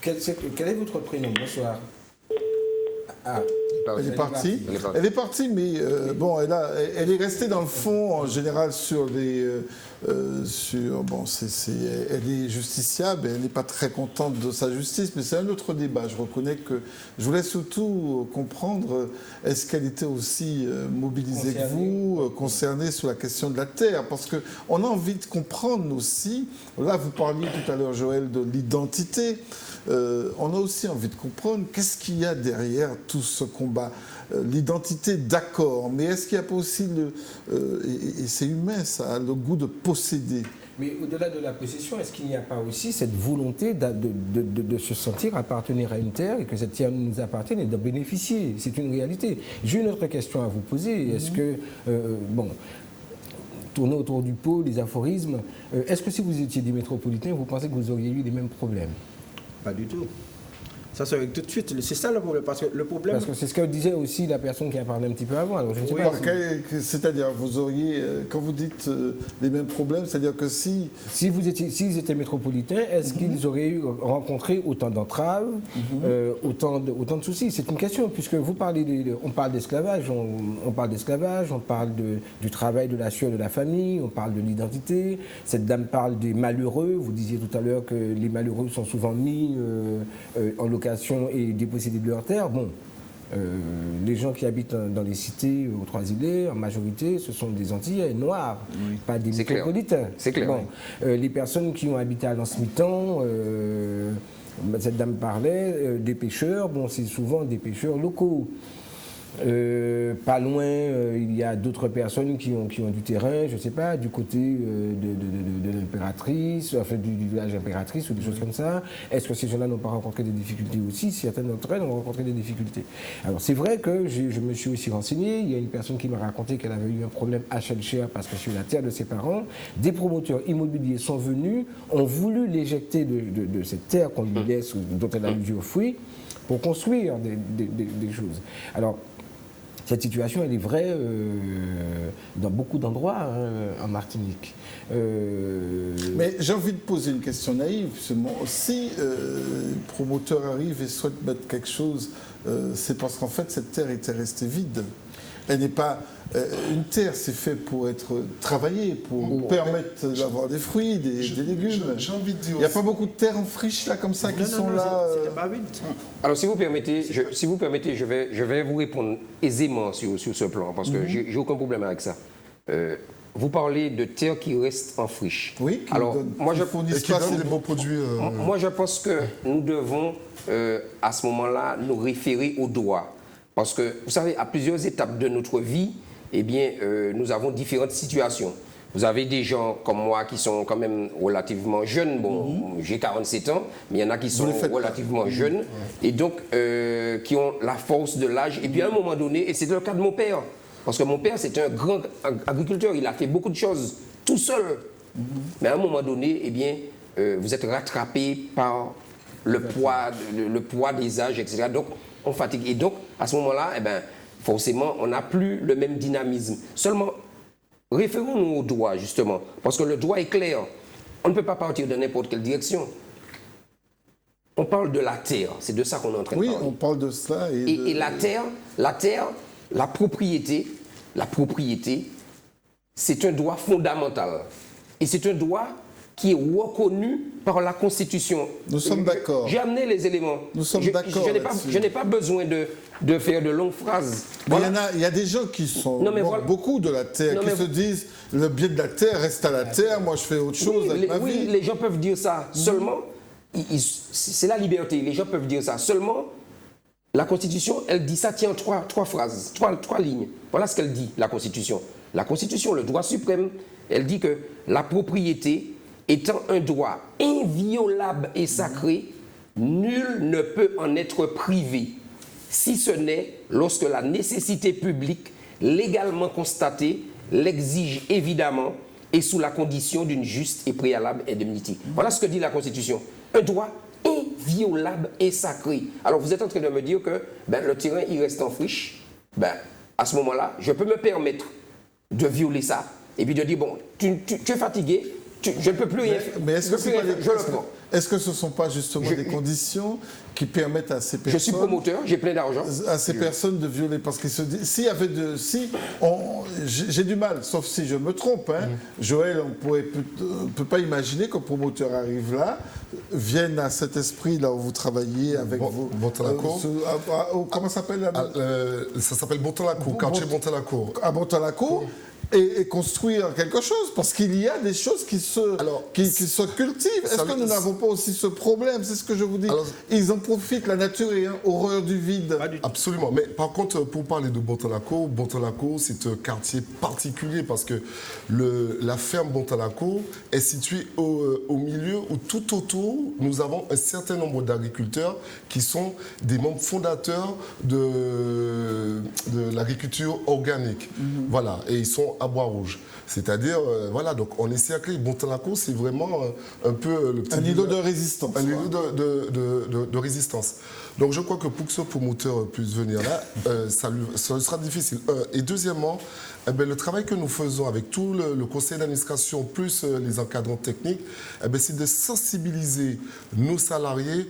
Quel est votre prénom? Bonsoir. Ah. Elle est partie, mais bon, elle est restée dans le fond en général sur les... elle est justiciable, elle n'est pas très contente de sa justice, mais c'est un autre débat. Je reconnais que je voulais surtout comprendre, est-ce qu'elle était aussi mobilisée que vous, concernée sur la question de la terre? Parce qu'on a envie de comprendre aussi, là vous parliez tout à l'heure, Joël, de l'identité. On a aussi envie de comprendre qu'est-ce qu'il y a derrière tout ce combat. L'identité, d'accord, mais est-ce qu'il n'y a pas aussi, et c'est humain ça, le goût de posséder? Mais au-delà de la possession, est-ce qu'il n'y a pas aussi cette volonté de se sentir appartenir à une terre et que cette terre nous appartienne et d'en bénéficier? C'est une réalité. J'ai une autre question à vous poser. Est-ce que, tourner autour du pot, les aphorismes, est-ce que si vous étiez des métropolitains, vous pensez que vous auriez eu les mêmes problèmes? Pas du tout. Ça serait tout de suite. C'est ça le problème. Parce que c'est ce que disait aussi la personne qui a parlé un petit peu avant. Alors je ne sais pas c'est-à-dire, vous auriez, quand vous dites les mêmes problèmes, c'est-à-dire que s'ils étaient métropolitains, est-ce qu'ils auraient rencontré autant d'entraves, autant de soucis? C'est une question, puisque vous parlez, on parle d'esclavage, on parle d'esclavage, on parle du travail de la sueur de la famille, on parle de l'identité. Cette dame parle des malheureux. Vous disiez tout à l'heure que les malheureux sont souvent mis en location et dépossédés de leurs terres. Bon, les gens qui habitent dans les cités aux Trois-Îlets, en majorité, ce sont des Antillais noirs, pas des métropolitains. C'est clair. Bon, les personnes qui ont habité à l'Ancimitan, cette dame parlait des pêcheurs, bon, c'est souvent des pêcheurs locaux. Pas loin, il y a d'autres personnes qui ont du terrain, je ne sais pas, du côté de l'impératrice, enfin du village impératrice ou des choses comme ça. Est-ce que ces gens-là n'ont pas rencontré des difficultés aussi? Certains d'entre elles ont rencontré des difficultés. Alors c'est vrai que je me suis aussi renseigné. Il y a une personne qui m'a raconté qu'elle avait eu un problème à Chelcher parce que sur la terre de ses parents, des promoteurs immobiliers sont venus, ont voulu l'éjecter de cette terre qu'on lui laisse ou dont elle a usufruit pour construire des choses. Alors, cette situation, elle est vraie dans beaucoup d'endroits en Martinique. Mais j'ai envie de poser une question naïve. Si un promoteur arrive et souhaite mettre quelque chose, c'est parce qu'en fait, cette terre était restée vide. Elle n'est pas... une terre, c'est fait pour être travaillée, pour permettre d'avoir des fruits, des légumes. J'ai envie de dire... Il n'y a pas beaucoup de terres en friche, là, comme ça, qui sont là... C'était pas vide. Alors, si vous permettez, je vais vous répondre aisément sur ce plan, parce que j'ai aucun problème avec ça. Vous parlez de terres qui restent en friche. Oui, alors, moi, je fournissent pas des bons produits. Moi, je pense que nous devons, à ce moment-là, nous référer au droit. Parce que, vous savez, à plusieurs étapes de notre vie, eh bien, nous avons différentes situations. Vous avez des gens comme moi qui sont quand même relativement jeunes. Bon, j'ai 47 ans, mais il y en a qui sont relativement jeunes et donc qui ont la force de l'âge. Et puis à un moment donné, et c'est le cas de mon père, parce que mon père, c'est un grand agriculteur, il a fait beaucoup de choses tout seul. Mais à un moment donné, eh bien, vous êtes rattrapé par le poids des âges, etc. Donc, on fatigue. Et donc, à ce moment-là, eh bien, forcément, on n'a plus le même dynamisme. Seulement, référons-nous au droit, justement, parce que le droit est clair. On ne peut pas partir de n'importe quelle direction. On parle de la terre, c'est de ça qu'on est en train de parler. Oui, on parle de cela. Et la terre, la propriété, c'est un droit fondamental. Et c'est un droit qui est reconnu par la Constitution. Nous sommes d'accord. J'ai amené les éléments. Nous sommes d'accord. Je n'ai pas besoin de faire de longues phrases. Mais il y a des gens qui sont beaucoup de la terre, qui se disent le bien de la terre reste à la terre, moi je fais autre chose avec ma vie. Oui, les gens peuvent dire ça. Seulement, c'est la liberté. Les gens peuvent dire ça. Seulement, la Constitution, elle dit ça, tient trois phrases, trois lignes. Voilà ce qu'elle dit, la Constitution. La Constitution, le droit suprême, elle dit que la propriété étant un droit inviolable et sacré, nul ne peut en être privé, si ce n'est lorsque la nécessité publique, légalement constatée, l'exige évidemment et sous la condition d'une juste et préalable indemnité. Voilà ce que dit la Constitution. Un droit inviolable et sacré. Alors vous êtes en train de me dire que le terrain, il reste en friche. À ce moment-là, je peux me permettre de violer ça et puis de dire, bon, tu es fatigué, je ne peux plus rien faire. Mais est-ce que, je le prends. Est-ce que ce ne sont pas justement des conditions qui permettent à ces personnes... Je suis promoteur, j'ai plein d'argent. À ces personnes de violer, parce qu'ils se disent... j'ai du mal, sauf si je me trompe. Joël, on ne peut pas imaginer qu'un promoteur arrive là, vienne à cet esprit là où vous travaillez avec vos... Bontalacourt. Comment ça s'appelle ça s'appelle Bontalacourt, quartier Bontalacourt. À Bontalacourt et construire quelque chose, parce qu'il y a des choses qui se cultivent. Est-ce que nous n'avons pas aussi ce problème? C'est ce que je vous dis. Ils en profitent, la nature est horreur du vide. Absolument. Mais par contre, pour parler de Bontalacourt, c'est un quartier particulier parce que la ferme Bontalacourt est située au milieu où tout autour, nous avons un certain nombre d'agriculteurs qui sont des membres fondateurs de l'agriculture organique. Voilà. Et ils sont à Bois-Rouge. C'est-à-dire, voilà, donc on est cerclé. Bontalacourt, c'est vraiment un peu le petit... Un îlot de résistance. Un îlot de résistance. Donc je crois que pour que ce promoteur puisse venir là, ça sera difficile. Et deuxièmement, le travail que nous faisons avec tout le conseil d'administration plus les encadrants techniques, c'est de sensibiliser nos salariés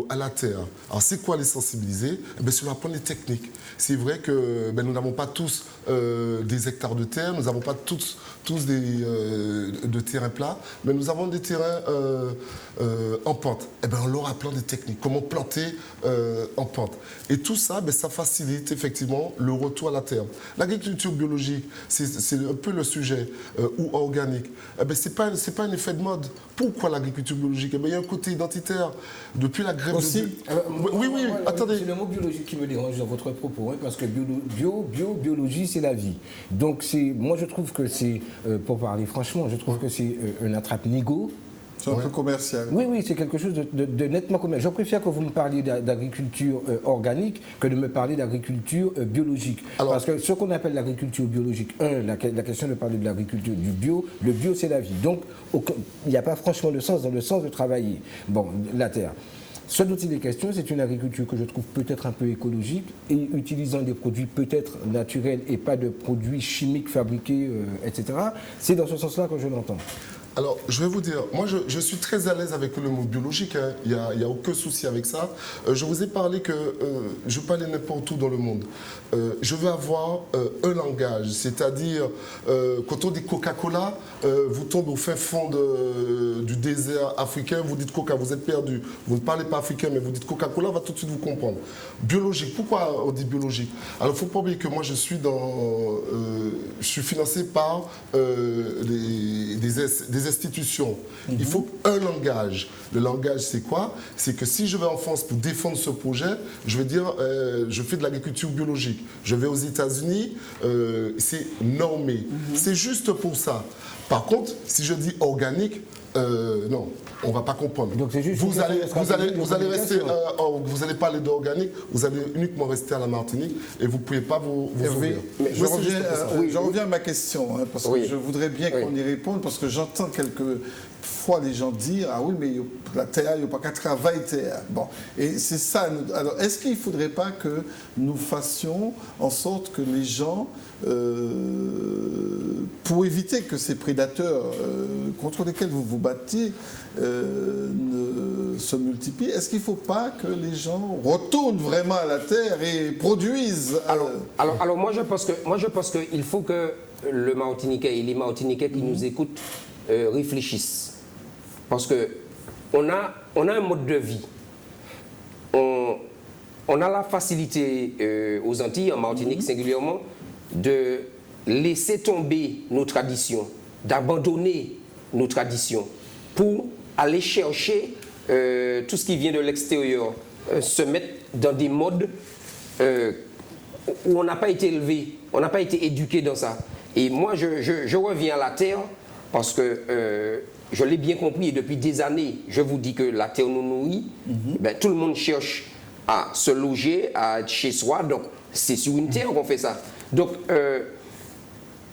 à la terre. Alors c'est quoi les sensibiliser? Sur la point des techniques. C'est vrai que nous n'avons pas tous des hectares de terre, nous n'avons pas tous de terrains plats, mais nous avons des terrains en pente. On leur apprend des techniques, comment planter en pente. Et tout ça, ça facilite effectivement le retour à la terre. L'agriculture biologique, biologique, c'est un peu le sujet, ou organique, eh bien, c'est pas un effet de mode. Pourquoi l'agriculture biologique? Eh bien, il y a un côté identitaire. Depuis la grève aussi. Oui, attendez. C'est le mot biologique qui me dérange dans votre propos, hein, parce que biologie, c'est la vie. Donc, moi, je trouve que c'est, pour parler franchement, je trouve que c'est un attrape-nigo. C'est un peu commercial. Oui, c'est quelque chose de nettement commercial. Je préfère que vous me parliez d'agriculture organique que de me parler d'agriculture biologique. Alors, parce que ce qu'on appelle l'agriculture biologique, la question de parler de l'agriculture du bio, le bio c'est la vie. Donc il n'y a pas franchement de sens dans le sens de travailler la terre. Ce dont il est question, c'est une agriculture que je trouve peut-être un peu écologique et utilisant des produits peut-être naturels et pas de produits chimiques fabriqués, etc. C'est dans ce sens-là que je l'entends. Alors, je vais vous dire, moi je suis très à l'aise avec le mot biologique, hein. Il n'y a aucun souci avec ça. Je vous ai parlé que je peux aller n'importe où dans le monde. Je veux avoir un langage, c'est-à-dire, quand on dit Coca-Cola, vous tombez au fin fond du désert africain, vous dites Coca, vous êtes perdu. Vous ne parlez pas africain, mais vous dites Coca-Cola, on va tout de suite vous comprendre. Biologique, pourquoi on dit biologique? Alors, il ne faut pas oublier que moi je suis financé par des institutions. Il faut un langage. Le langage, c'est quoi? C'est que si je vais en France pour défendre ce projet, je vais dire, je fais de l'agriculture biologique. Je vais aux États-Unis, c'est normé. C'est juste pour ça. Par contre, si je dis organique, non, on ne va pas comprendre. Donc c'est juste vous allez rester, vous allez parler d'organique, vous allez uniquement rester à la Martinique et vous ne pouvez pas vous ouvrir. Je reviens à ma question, hein, parce que je voudrais bien qu'on y réponde, parce que j'entends quelquefois les gens dire, ah oui, mais la terre, il n'y a pas qu'à travailler terre. Bon, et c'est ça. Alors, est-ce qu'il ne faudrait pas que nous fassions en sorte que les gens, pour éviter que ces prédateurs contre lesquels vous vous battiez ne se multiplient, est-ce qu'il ne faut pas que les gens retournent vraiment à la terre et produisent Alors moi je pense qu'il faut que le Martiniquais et les Martiniquais qui nous écoutent réfléchissent. Parce que on a un mode de vie. On a la facilité aux Antilles, en Martinique singulièrement, de laisser tomber nos traditions, d'abandonner nos traditions pour aller chercher tout ce qui vient de l'extérieur, se mettre dans des modes où on n'a pas été élevé, on n'a pas été éduqué dans ça. Et moi, je reviens à la terre parce que je l'ai bien compris et depuis des années, je vous dis que la terre nous nourrit. Ben, tout le monde cherche à se loger, à être chez soi, donc c'est sur une terre qu'on fait ça. Donc,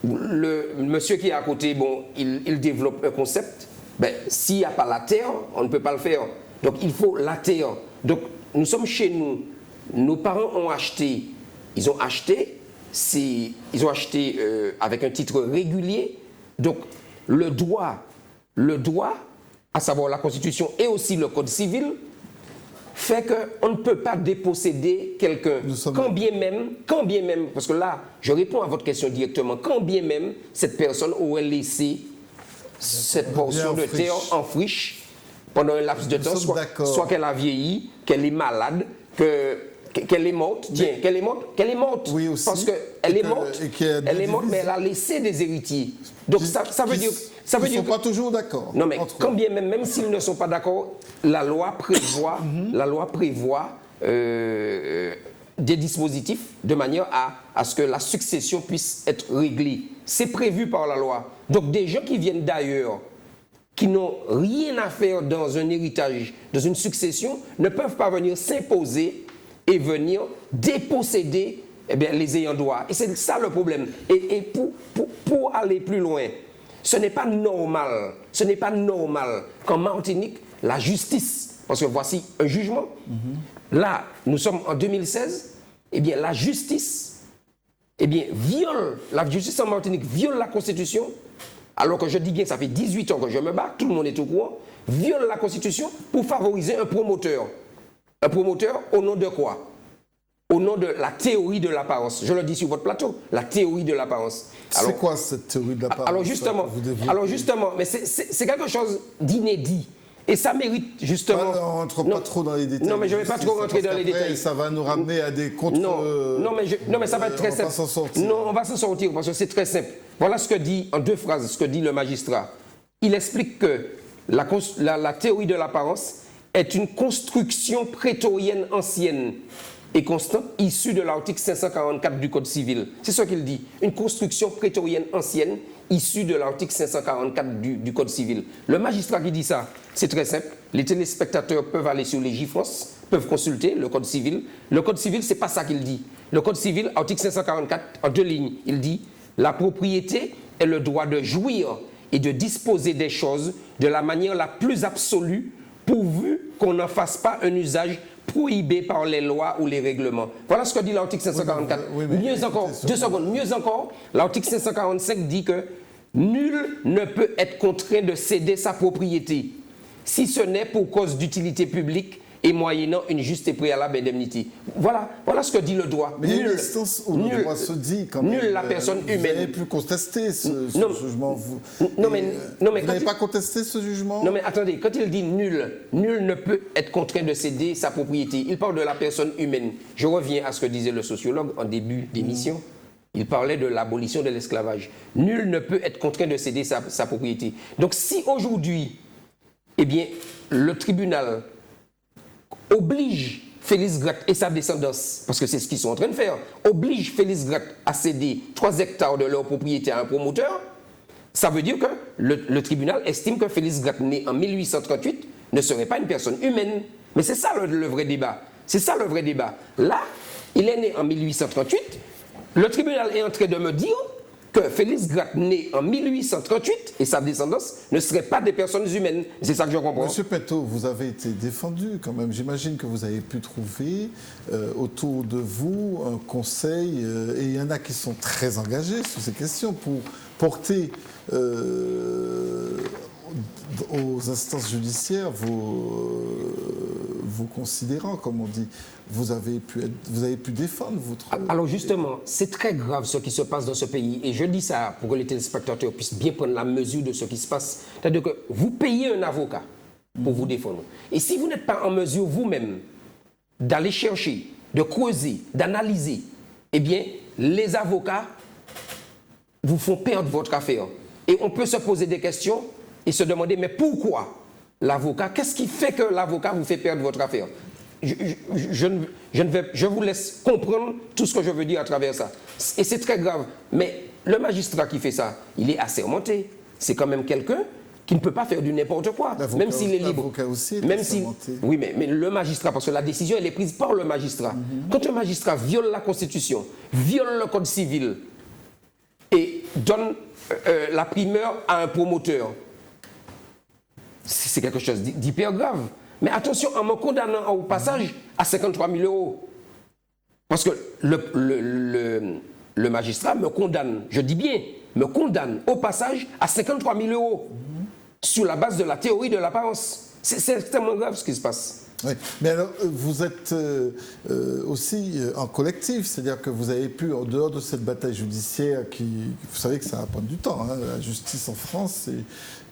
le monsieur qui est à côté, bon, il développe un concept. Ben, s'il n'y a pas la terre, on ne peut pas le faire. Donc, il faut la terre. Donc, nous sommes chez nous. Nos parents ont acheté. Ils ont acheté avec un titre régulier. Donc, le droit, à savoir la Constitution et aussi le Code civil, fait qu'on ne peut pas déposséder quelqu'un, quand bien même, parce que là, je réponds à votre question directement, quand bien même cette personne aurait laissé cette portion de terre en friche pendant un laps de temps, soit qu'elle a vieilli, qu'elle est malade, qu'elle est morte, qu'elle est morte, oui, aussi, parce qu'elle est morte, mais elle a laissé des héritiers. Donc ça veut dire... Ils ne sont pas toujours d'accord. Non, mais quand bien même s'ils ne sont pas d'accord, la loi prévoit des dispositifs de manière à ce que la succession puisse être réglée. C'est prévu par la loi. Donc des gens qui viennent d'ailleurs, qui n'ont rien à faire dans un héritage, dans une succession, ne peuvent pas venir s'imposer et venir déposséder les ayants droit. Et c'est ça le problème. Et pour aller plus loin, ce n'est pas normal qu'en Martinique, la justice, parce que voici un jugement, là, nous sommes en 2016, la justice, la justice en Martinique viole la Constitution, alors que je dis bien que ça fait 18 ans que je me bats, tout le monde est au courant, viole la Constitution pour favoriser un promoteur. Un promoteur au nom de quoi? Au nom de la théorie de l'apparence. Je le dis sur votre plateau, la théorie de l'apparence. C'est quoi cette théorie de l'apparence? Alors justement, mais c'est quelque chose d'inédit. Et ça mérite justement... On ne rentre pas trop dans les détails. Non, mais je ne vais pas trop rentrer dans les détails. Ça va nous ramener à des contre... Non, mais ça va être très simple. On va s'en sortir. Non, on va s'en sortir parce que c'est très simple. Voilà ce que dit, en 2 phrases, ce que dit le magistrat. Il explique que la théorie de l'apparence est une construction prétorienne ancienne et constante issue de l'article 544 du Code civil. C'est ce qu'il dit. Une construction prétorienne ancienne issue de l'article 544 du Code civil. Le magistrat qui dit ça, c'est très simple. Les téléspectateurs peuvent aller sur Légifrance, peuvent consulter le Code civil. Le Code civil, c'est pas ça qu'il dit. Le Code civil, article 544, en 2 lignes, il dit « La propriété est le droit de jouir et de disposer des choses de la manière la plus absolue pourvu qu'on n'en fasse pas un usage prohibé par les lois ou les règlements. » Voilà ce que dit l'article 544. Mieux encore, 2 secondes, mieux encore, l'article 545 dit que nul ne peut être contraint de céder sa propriété, si ce n'est pour cause d'utilité publique et moyennant une juste et préalable indemnité. Voilà ce que dit le droit. Mais il y a une instance où le droit se dit quand même. Nulle la personne humaine. Vous n'avez plus contesté ce jugement. Vous n'avez pas contesté ce jugement? Non mais attendez, quand il dit nul ne peut être contraint de céder sa propriété, il parle de la personne humaine. Je reviens à ce que disait le sociologue en début d'émission. Il parlait de l'abolition de l'esclavage. Nul ne peut être contraint de céder sa propriété. Donc si aujourd'hui, eh bien, le tribunal oblige Félix Gratte et sa descendance, parce que c'est ce qu'ils sont en train de faire, oblige Félix Gratte à céder 3 hectares de leur propriété à un promoteur, ça veut dire que le tribunal estime que Félix Gratte, né en 1838, ne serait pas une personne humaine. Mais c'est ça le vrai débat. C'est ça le vrai débat. Là, il est né en 1838, le tribunal est en train de me dire que Félix Gratte, né en 1838, et sa descendance ne seraient pas des personnes humaines. C'est ça que je comprends. Monsieur Pinto, vous avez été défendu quand même. J'imagine que vous avez pu trouver autour de vous un conseil, et il y en a qui sont très engagés sur ces questions pour porter aux instances judiciaires vos considérants, comme on dit. Vous avez pu défendre votre... Alors justement, c'est très grave ce qui se passe dans ce pays. Et je dis ça pour que les téléspectateurs puissent bien prendre la mesure de ce qui se passe. C'est-à-dire que vous payez un avocat pour vous défendre. Et si vous n'êtes pas en mesure vous-même d'aller chercher, de creuser, d'analyser, eh bien, les avocats vous font perdre votre affaire. Et on peut se poser des questions et se demander, mais pourquoi l'avocat? Qu'est-ce qui fait que l'avocat vous fait perdre votre affaire? Je vous laisse comprendre tout ce que je veux dire à travers ça. Et c'est très grave. Mais le magistrat qui fait ça, il est assermenté. C'est quand même quelqu'un qui ne peut pas faire du n'importe quoi, même s'il est libre. L'avocat aussi est assermenté. Oui, mais le magistrat, parce que la décision, elle est prise par le magistrat. Quand un magistrat viole la Constitution, viole le Code civil et donne la primeur à un promoteur, c'est quelque chose d'hyper grave. Mais attention, en me condamnant au passage à 53 000 euros. Parce que le magistrat me condamne, je dis bien, me condamne au passage à 53 000 euros sur la base de la théorie de l'apparence. C'est extrêmement grave ce qui se passe. Oui. Mais alors, vous êtes aussi en collectif, c'est-à-dire que vous avez pu, en dehors de cette bataille judiciaire, vous savez que ça va prendre du temps, hein, la justice en France,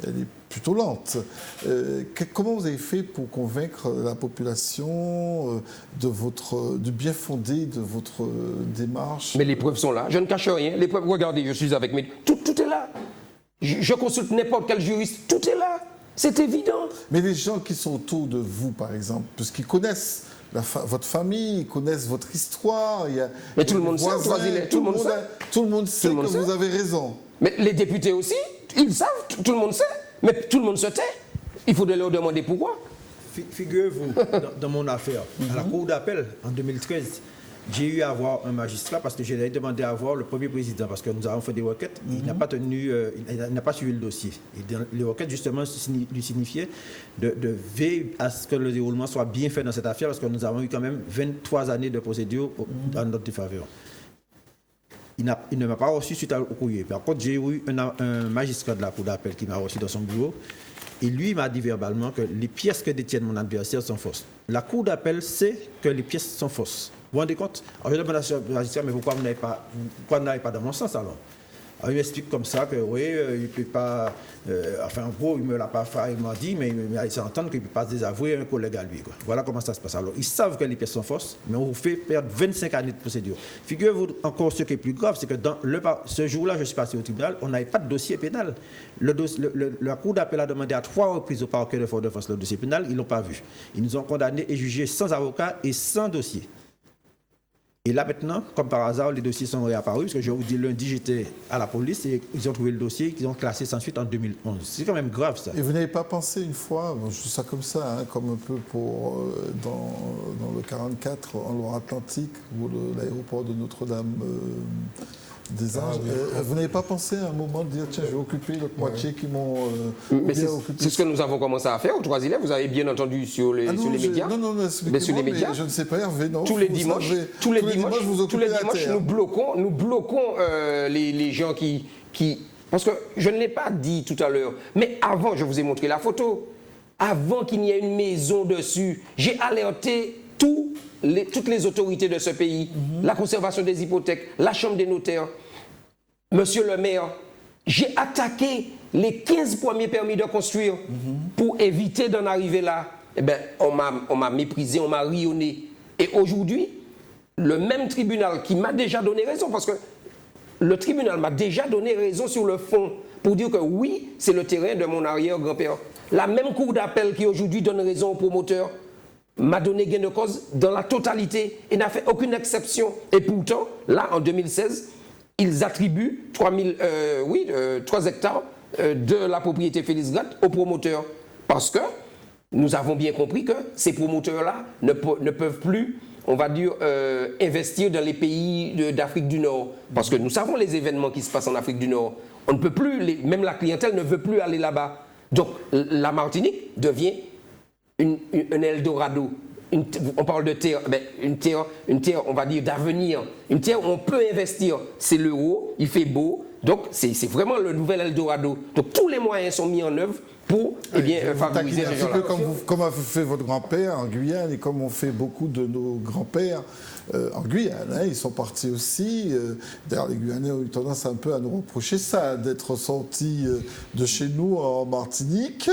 elle est plutôt lente. Comment vous avez fait pour convaincre la population du bien fondé de votre démarche? Mais les preuves sont là, je ne cache rien. Les preuves, regardez, je suis avec mes... Tout est là. Je consulte n'importe quel juriste, tout est là. C'est évident. Mais les gens qui sont autour de vous, par exemple, parce qu'ils connaissent votre famille, ils connaissent votre histoire, mais tout le monde sait, tout le monde sait que vous avez raison. Mais les députés aussi, ils savent, tout le monde sait, mais tout le monde se tait. Il faudrait leur demander pourquoi. Figurez-vous, dans mon affaire, à la Cour d'appel, en 2013, j'ai eu à voir un magistrat parce que j'ai demandé à voir le premier président parce que nous avons fait des requêtes. Il n'a pas il n'a pas suivi le dossier. Et les requêtes, justement, lui signifiaient de veiller à ce que le déroulement soit bien fait dans cette affaire parce que nous avons eu quand même 23 années de procédure en notre défaveur. Il ne m'a pas reçu suite au courrier. Par contre, j'ai eu un magistrat de la Cour d'appel qui m'a reçu dans son bureau. Et lui m'a dit verbalement que les pièces que détient mon adversaire sont fausses. La Cour d'appel sait que les pièces sont fausses. Vous vous rendez compte? Alors je demande à ce magistrat, mais pourquoi vous n'avez pas dans mon sens alors? Il m'explique comme ça que oui, il ne peut pas. Enfin, en gros, il ne me l'a pas fait, il m'a dit, mais il m'a laissé entendre qu'il ne peut pas désavouer un collègue à lui, quoi. Voilà comment ça se passe. Alors, ils savent que les pièces sont fausses, mais on vous fait perdre 25 années de procédure. Figurez-vous encore ce qui est plus grave, c'est que ce jour-là, je suis passé au tribunal, on n'avait pas de dossier pénal. La Cour d'appel a demandé à 3 reprises au parquet de Fort-de-France le dossier pénal, ils ne l'ont pas vu. Ils nous ont condamnés et jugés sans avocat et sans dossier. Et là maintenant, comme par hasard, les dossiers sont réapparus, parce que je vous dis, lundi, j'étais à la police et ils ont trouvé le dossier qu'ils ont classé sans suite en 2011. C'est quand même grave, ça. Et vous n'avez pas pensé une fois, bon, je dis ça comme ça, hein, comme un peu pour dans le 44 en Loire-Atlantique, ou l'aéroport de Notre-Dame des Anges, vous n'avez pas pensé à un moment de dire, tiens, je vais occuper le Poitiers qui m'ont mais c'est ce que nous avons commencé à faire au Troisième. Vous avez bien entendu sur les médias. Non, mais sur les médias. Je ne sais pas, Hervé, non. Tous les dimanches, nous bloquons les gens qui... Parce que je ne l'ai pas dit tout à l'heure, mais avant, je vous ai montré la photo, avant qu'il n'y ait une maison dessus, j'ai alerté toutes les autorités de ce pays, la conservation des hypothèques, la chambre des notaires, monsieur le maire. J'ai attaqué les 15 premiers permis de construire pour éviter d'en arriver là. Eh bien, on m'a méprisé, on m'a rionné. Et aujourd'hui, le même tribunal qui m'a déjà donné raison, parce que le tribunal m'a déjà donné raison sur le fond, pour dire que oui, c'est le terrain de mon arrière-grand-père. La même cour d'appel qui aujourd'hui donne raison aux promoteurs m'a donné gain de cause dans la totalité et n'a fait aucune exception. Et pourtant, là, en 2016, ils attribuent 3 hectares de la propriété Félix Gratte aux promoteurs. Parce que nous avons bien compris que ces promoteurs-là ne peuvent plus, on va dire, investir dans les pays d'Afrique du Nord. Parce que nous savons les événements qui se passent en Afrique du Nord. On ne peut plus, même la clientèle ne veut plus aller là-bas. Donc, la Martinique devient un Eldorado. On parle de terre, une terre, on va dire, d'avenir. Une terre où on peut investir. C'est l'euro, il fait beau. Donc, c'est vraiment le nouvel Eldorado. Donc, tous les moyens sont mis en œuvre pour favoriser ces gens-là. Comme a fait votre grand-père en Guyane et comme ont fait beaucoup de nos grands-pères en Guyane. Hein, ils sont partis aussi. D'ailleurs, les Guyanais ont eu tendance un peu à nous reprocher ça, d'être sortis de chez nous en Martinique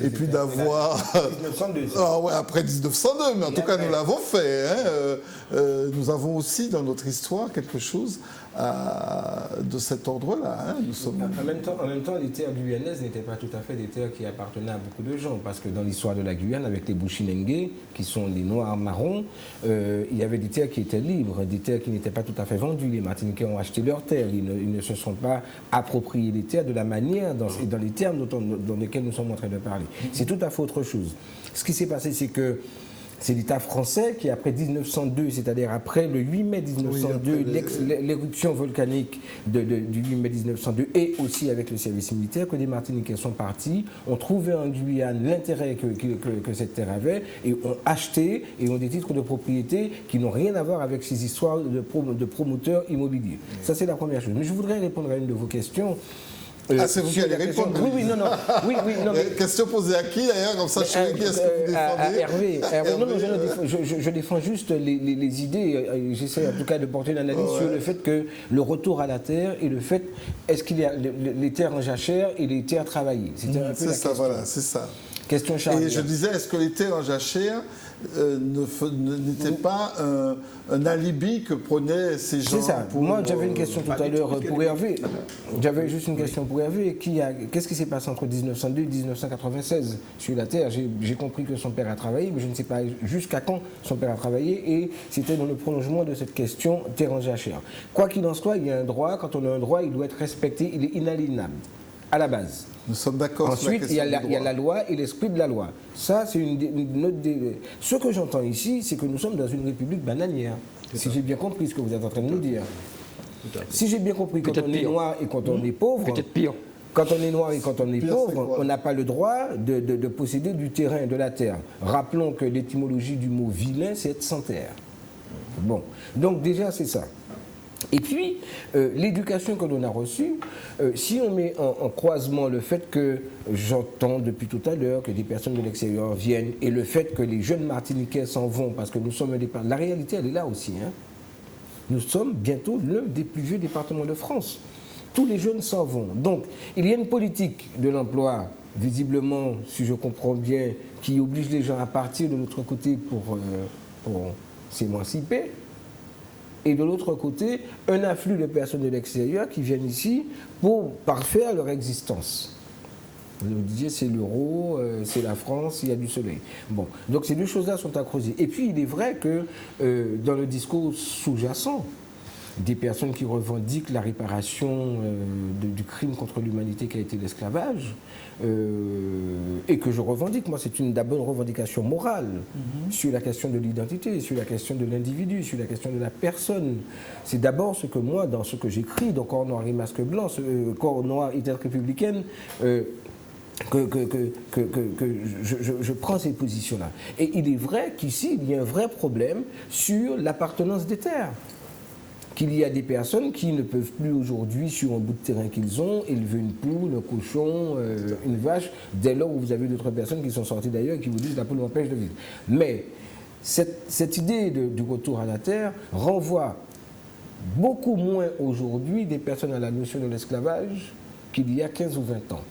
et puis d'avoir... après 1902, mais en tout cas, nous l'avons fait. Hein, nous avons aussi dans notre histoire quelque chose de cet ordre-là. Hein. En même temps, les terres guyanaises n'étaient pas tout à fait des terres qui appartenaient à beaucoup de gens, parce que dans l'histoire de la Guyane, avec les Bushinengue, qui sont les Noirs marrons, il y avait des terres qui étaient libres, des terres qui n'étaient pas tout à fait vendues. Les Martiniquais ont acheté leurs terres, ils ne se sont pas appropriés les terres de la manière et dans les termes dans lesquels nous sommes en train de parler. C'est tout à fait autre chose. Ce qui s'est passé, c'est que c'est l'État français qui, après 1902, c'est-à-dire après le 8 mai 1902, l'éruption volcanique du 8 mai 1902, et aussi avec le service militaire, que les Martiniquais sont partis, ont trouvé en Guyane l'intérêt que cette terre avait, et ont acheté, et ont des titres de propriété qui n'ont rien à voir avec ces histoires de promoteurs immobiliers. Ça, c'est la première chose. Mais je voudrais répondre à une de vos questions. C'est vous qui allez répondre. Non. Question posée à qui d'ailleurs, comme ça je sais qui est-ce que vous défendez. Hervé. Non, je défends juste les idées. J'essaie en tout cas de porter une analyse sur le fait que le retour à la terre et le fait, est-ce qu'il y a les terres en jachère et les terres travaillées. C'était un peu la question. Voilà, c'est ça. Question charnière. Et je disais, est-ce que les terres en jachère n'était pas un alibi que prenaient ces gens? C'est ça. Moi, j'avais une question tout à l'heure pour Hervé. J'avais juste une question pour Hervé. Qu'est-ce qui s'est passé entre 1902 et 1996 sur la terre? J'ai compris que son père a travaillé, mais je ne sais pas jusqu'à quand son père a travaillé, et c'était dans le prolongement de cette question terre en jachère. Quoi qu'il en soit, il y a un droit. Quand on a un droit, il doit être respecté. Il est inaliénable, à la base. Nous sommes d'accord. Ensuite, il y a la loi et l'esprit de la loi. Ça, c'est une autre Ce que j'entends ici, c'est que nous sommes dans une république bananière. Si j'ai bien compris ce que vous êtes en train de nous dire. Si j'ai bien compris, quand on est noir et quand on est pauvre... Peut-être pire. Quand on est noir et quand on est pauvre, on n'a pas le droit de posséder du terrain, de la terre. Rappelons que l'étymologie du mot vilain, c'est être sans terre. Bon, donc déjà, c'est ça. Et puis, l'éducation que l'on a reçue, si on met en croisement le fait que j'entends depuis tout à l'heure que des personnes de l'extérieur viennent, et le fait que les jeunes Martiniquais s'en vont parce que nous sommes un département... La réalité, elle est là aussi. Hein. Nous sommes bientôt l'un des plus vieux départements de France. tous les jeunes s'en vont. Donc, il y a une politique de l'emploi, visiblement, si je comprends bien, qui oblige les gens à partir de l'autre côté pour s'émanciper. Et de l'autre côté, un afflux de personnes de l'extérieur qui viennent ici pour parfaire leur existence. Vous disiez, c'est l'euro, c'est la France, il y a du soleil. Bon, donc ces deux choses-là sont à creuser. Et puis, il est vrai que dans le discours sous-jacent, des personnes qui revendiquent la réparation du crime contre l'humanité qui a été l'esclavage, et que je revendique, moi, c'est d'abord une revendication morale sur la question de l'identité, sur la question de l'individu, sur la question de la personne. C'est d'abord ce que moi, dans ce que j'écris, dans Corps Noir et Masque Blanc, Corps Noir et Tête républicaine, que je prends cette position-là. Et il est vrai qu'ici, il y a un vrai problème sur l'appartenance des terres. Qu'il y a des personnes qui ne peuvent plus aujourd'hui, sur un bout de terrain qu'ils ont, élever une poule, un cochon, une vache, dès lors où vous avez d'autres personnes qui sont sorties d'ailleurs et qui vous disent « la poule m'empêche de vivre ». Mais cette idée du retour à la terre renvoie beaucoup moins aujourd'hui des personnes à la notion de l'esclavage qu'il y a 15 ou 20 ans.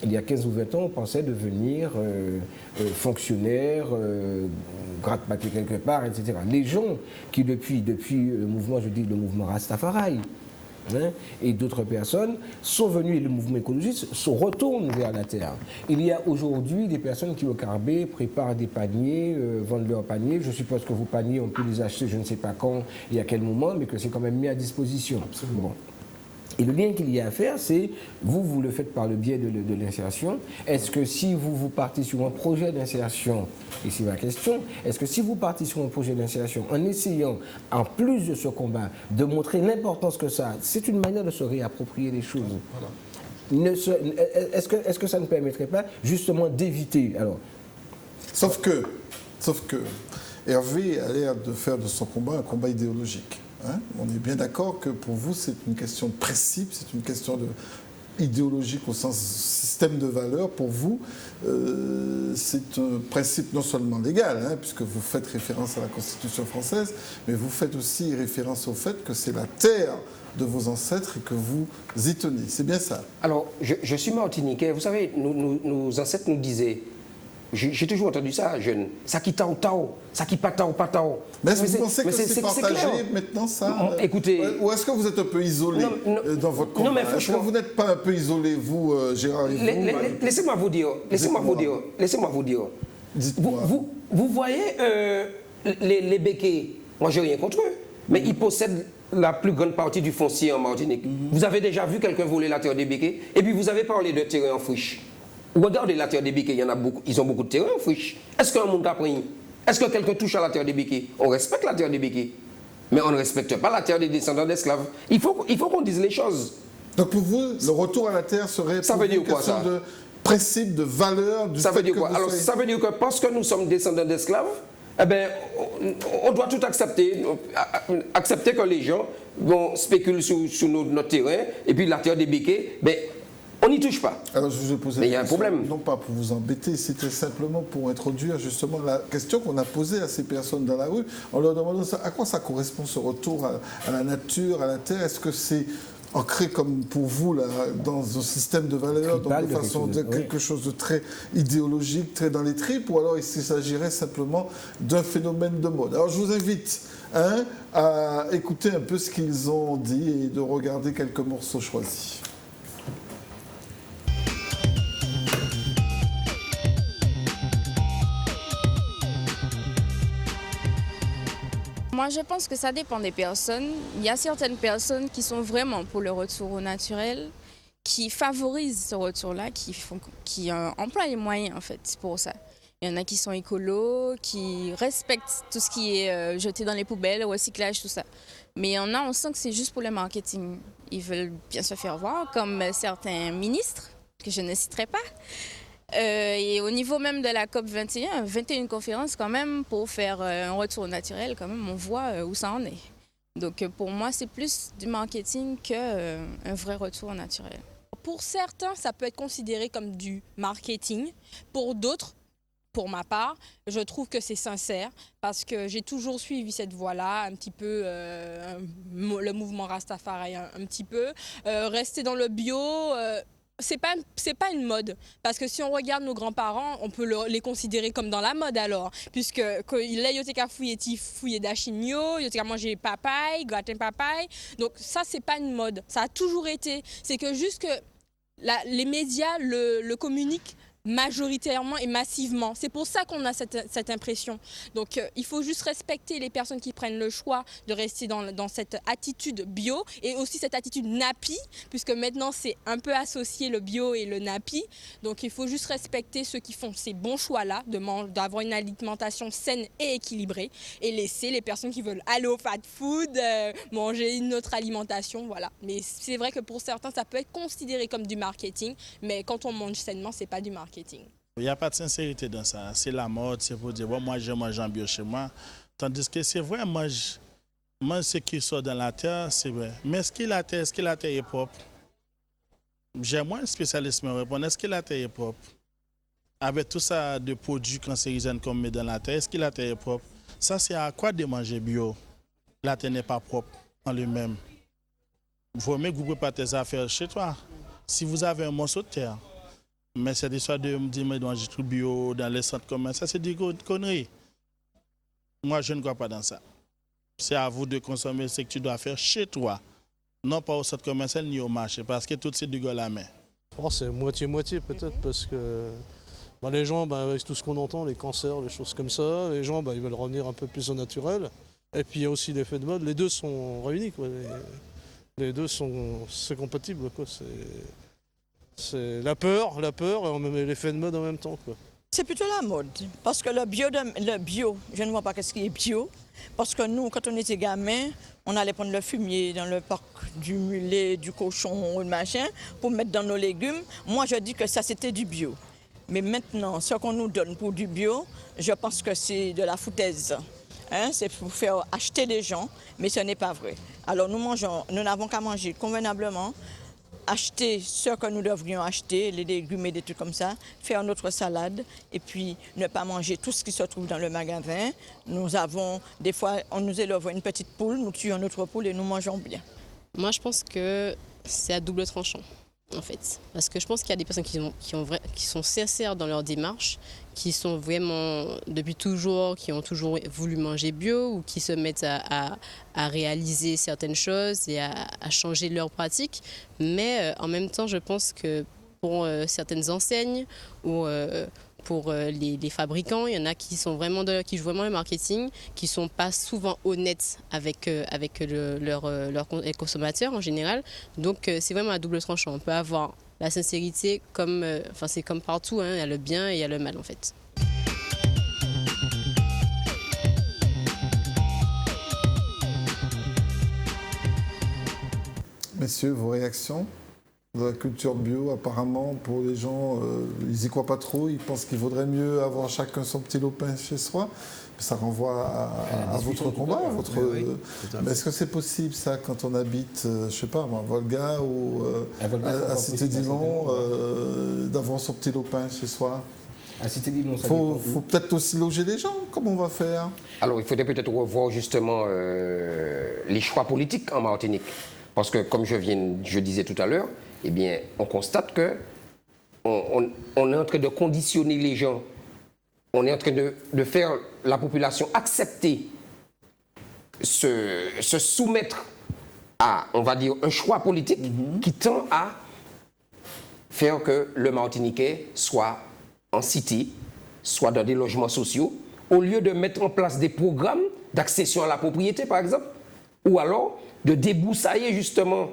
Il y a 15 ou 20 ans, on pensait devenir fonctionnaire, gratte-papier quelque part, etc. Les gens qui, depuis le mouvement, je dis le mouvement Rastafari, et d'autres personnes sont venus, et le mouvement écologiste se retourne vers la terre. Il y a aujourd'hui des personnes qui, au Carbet, préparent des paniers, vendent leurs paniers. Je suppose que vos paniers, on peut les acheter, je ne sais pas quand et à quel moment, mais que c'est quand même mis à disposition. Bon. Et le lien qu'il y a à faire, c'est, vous le faites par le biais de l'insertion. Est-ce que si vous partez sur un projet d'insertion, et c'est ma question, est-ce que si vous partez sur un projet d'insertion en essayant, en plus de ce combat, de montrer l'importance que ça a, c'est une manière de se réapproprier les choses. Voilà. Est-ce que ça ne permettrait pas justement d'éviter alors? Sauf que Hervé a l'air de faire de son combat un combat idéologique. Hein? On est bien d'accord que pour vous, c'est une question de principe, c'est une question idéologique au sens système de valeurs. Pour vous, c'est un principe non seulement légal, hein, puisque vous faites référence à la Constitution française, mais vous faites aussi référence au fait que c'est la terre de vos ancêtres et que vous y tenez. C'est bien ça? Alors, je suis martiniquais. Vous savez, nos ancêtres nous disaient, j'ai toujours entendu ça, jeune. Ça qui tao tao, ça qui pas tao. Mais est-ce que vous pensez que c'est partagé maintenant, ça? Écoutez... Ou est-ce que vous êtes un peu isolé dans votre combat? Non, mais est-ce que vous n'êtes pas un peu isolé, vous, Gérard? Laissez-moi vous dire. Vous voyez les béquets, moi j'ai rien contre eux, mais ils possèdent la plus grande partie du foncier en Martinique. Vous avez déjà vu quelqu'un voler la terre des béquets? Et puis vous avez parlé de terrain en friche. Regardez la terre des béquets, il y en a beaucoup, ils ont beaucoup de terrain en friche. Est-ce qu'un monde a pris? Est-ce que quelqu'un touche à la terre des béquets? On respecte la terre des béquets, mais on ne respecte pas la terre des descendants d'esclaves. Il faut qu'on dise les choses. Donc pour vous, le retour à la terre serait ça veut dire quoi, ça de principe, de valeur du ça veut dire quoi? Alors ça veut dire que parce que nous sommes descendants d'esclaves, eh ben, on doit tout accepter que les gens spéculent sur notre terrain, et puis la terre des béquets, ben, on n'y touche pas. Alors je vous ai posé mais il y a un problème. Non pas pour vous embêter, c'était simplement pour introduire justement la question qu'on a posée à ces personnes dans la rue, en leur demandant à quoi ça correspond ce retour à la nature, à la terre. Est-ce que c'est ancré comme pour vous là, dans un système de valeurs, donc de façon quelque chose de très idéologique, très dans les tripes, ou alors il s'agirait simplement d'un phénomène de mode? Alors je vous invite à écouter un peu ce qu'ils ont dit et de regarder quelques morceaux choisis. Moi, je pense que ça dépend des personnes. Il y a certaines personnes qui sont vraiment pour le retour au naturel, qui favorisent ce retour-là, qui emploient les moyens en fait pour ça. Il y en a qui sont écolos, qui respectent tout ce qui est jeté dans les poubelles, le recyclage, tout ça. Mais il y en a, on sent que c'est juste pour le marketing. Ils veulent bien se faire voir, comme certains ministres, que je ne citerai pas. Et au niveau même de la COP 21 conférences quand même, pour faire un retour naturel, quand même, on voit où ça en est. Donc pour moi, c'est plus du marketing qu'un vrai retour naturel. Pour certains, ça peut être considéré comme du marketing. Pour d'autres, pour ma part, je trouve que c'est sincère parce que j'ai toujours suivi cette voie-là, un petit peu le mouvement Rastafari, un petit peu. Rester dans le bio, c'est pas une mode. Parce que si on regarde nos grands-parents, on peut les considérer comme dans la mode alors. Puisque là, ils ont fouillé d'achigno, ils ont mangé papaye, gratin papaye. Donc ça, c'est pas une mode. Ça a toujours été. C'est que juste que les médias le communiquent majoritairement et massivement. C'est pour ça qu'on a cette impression. Donc il faut juste respecter les personnes qui prennent le choix de rester dans cette attitude bio et aussi cette attitude nappy, puisque maintenant c'est un peu associé le bio et le nappy. Donc il faut juste respecter ceux qui font ces bons choix-là, d'avoir une alimentation saine et équilibrée, et laisser les personnes qui veulent aller au fast food, manger une autre alimentation, voilà. Mais c'est vrai que pour certains, ça peut être considéré comme du marketing, mais quand on mange sainement, c'est pas du marketing. Il n'y a pas de sincérité dans ça. C'est la mode, c'est pour dire, bon, moi, je mange en bio chez moi. Tandis que c'est vrai, moi, ce qui sort dans la terre, c'est vrai. Mais est-ce que la terre est propre? J'ai moins un spécialiste me répondre. Est-ce que la terre est propre? Avec tout ça de produits cancérigènes qu'on met dans la terre, est-ce que la terre est propre? Ça, c'est à quoi de manger bio? La terre n'est pas propre en lui-même. Il faut mieux que vous préparez tes affaires chez toi. Si vous avez un morceau de terre, mais cette histoire de me dire que manger tout bio dans les centres communs, ça c'est des conneries. Moi, je ne crois pas dans ça. C'est à vous de consommer ce que tu dois faire chez toi, non pas au centre commercial ni au marché, parce que tout c'est du gars à la main. Oh, c'est moitié-moitié peut-être, parce que les gens, avec tout ce qu'on entend, les cancers, les choses comme ça, les gens ils veulent revenir un peu plus au naturel. Et puis il y a aussi l'effet de mode, les deux sont réunis, quoi. Les deux c'est compatible, quoi. C'est la peur et l'effet de mode en même temps, quoi. C'est plutôt la mode, parce que le bio, je ne vois pas ce qui est bio, parce que nous, quand on était gamins, on allait prendre le fumier dans le parc du mulet, du cochon, du machin, pour mettre dans nos légumes. Moi, je dis que ça, c'était du bio. Mais maintenant, ce qu'on nous donne pour du bio, je pense que c'est de la foutaise. C'est pour faire acheter les gens, mais ce n'est pas vrai. Alors nous n'avons qu'à manger convenablement, acheter ce que nous devrions acheter, les légumes et des trucs comme ça, faire notre salade et puis ne pas manger tout ce qui se trouve dans le magasin. Nous avons, des fois, on nous élève une petite poule, nous tuons notre poule et nous mangeons bien. Moi, je pense que c'est à double tranchant, en fait. Parce que je pense qu'il y a des personnes qui sont sincères dans leur démarche, qui sont vraiment, depuis toujours, qui ont toujours voulu manger bio ou qui se mettent à réaliser certaines choses et à changer leurs pratiques. Mais en même temps, je pense que pour certaines enseignes ou pour les fabricants, il y en a qui jouent vraiment le marketing, qui ne sont pas souvent honnêtes avec les consommateurs en général. Donc c'est vraiment à double tranchant. On peut avoir la sincérité c'est comme partout, il y a le bien et il y a le mal en fait. Messieurs, vos réactions de la culture bio, apparemment, pour les gens, ils n'y croient pas trop, ils pensent qu'il vaudrait mieux avoir chacun son petit lopin chez soi. Ça renvoie à votre combat. Mais est-ce que c'est possible, ça, quand on habite, je ne sais pas, à Volga ou à Cité-Dillon, d'avoir son petit lopin chez soi? À Cité-Dillon, ça faut peut-être aussi loger les gens. Comment on va faire? Alors, il faudrait peut-être revoir justement les choix politiques en Martinique. Parce que, comme je disais tout à l'heure, eh bien, on constate qu'on est en train de conditionner les gens. On est en train de faire la population accepter, se soumettre à, on va dire, un choix politique qui tend à faire que le Martiniquais soit en cité, soit dans des logements sociaux, au lieu de mettre en place des programmes d'accession à la propriété, par exemple, ou alors de débroussailler justement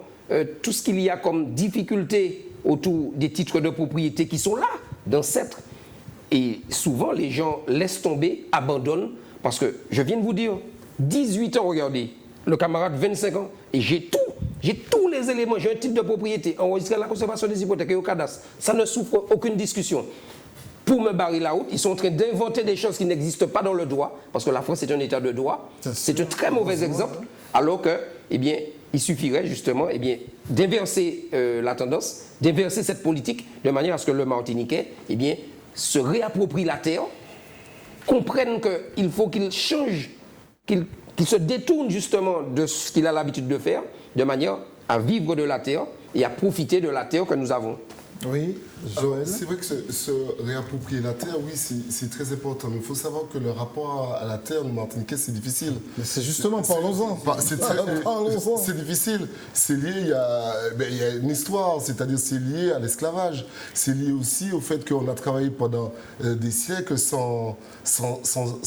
tout ce qu'il y a comme difficulté autour des titres de propriété qui sont là, d'ancêtres. Et souvent, les gens laissent tomber, abandonnent, parce que, je viens de vous dire, 18 ans, regardez, le camarade, 25 ans, et j'ai tous les éléments, j'ai un titre de propriété, enregistré à la conservation des hypothèques et au cadastre, ça ne souffre aucune discussion. Pour me barrer la route, ils sont en train d'inventer des choses qui n'existent pas dans le droit, parce que la France est un état de droit. C'est un très mauvais exemple, alors que, eh bien, il suffirait justement d'inverser la tendance, d'inverser cette politique, de manière à ce que le Martiniquais, se réapproprie la terre comprenne qu'il faut qu'il change, qu'il se détourne justement de ce qu'il a l'habitude de faire, de manière à vivre de la terre et à profiter de la terre que nous avons. Oui, Joël. C'est vrai que se réapproprier la terre, oui, c'est très important. Mais il faut savoir que le rapport à la terre, nous, Martiniquais, c'est difficile. Mais c'est justement, parlons-en. C'est difficile. C'est lié, il y a une histoire, c'est-à-dire c'est lié à l'esclavage. C'est lié aussi au fait qu'on a travaillé pendant des siècles sans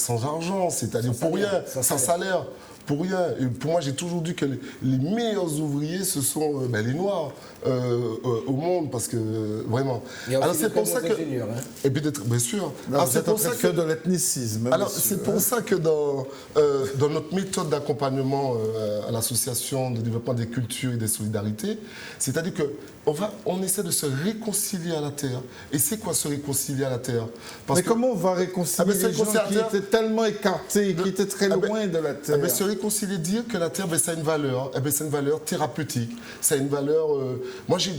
argent, c'est-à-dire pour rien, sans salaire. Pour rien. Et pour moi, j'ai toujours dit que les meilleurs ouvriers, ce sont les Noirs au monde, parce que vraiment. Alors c'est pour ça que. Hein. Et peut-être, bien sûr. C'est pour ça que de l'ethnicisme. Alors c'est pour ça que dans notre méthode d'accompagnement à l'association de développement des cultures et des solidarités, c'est-à-dire que on essaie de se réconcilier à la terre. Et c'est quoi se réconcilier à la terre? Mais comment on va réconcilier les gens qui étaient tellement écartés, qui étaient très loin de la terre? Se réconcilier, dire que la terre, ça a une valeur. C'est une valeur thérapeutique. Ça a une valeur...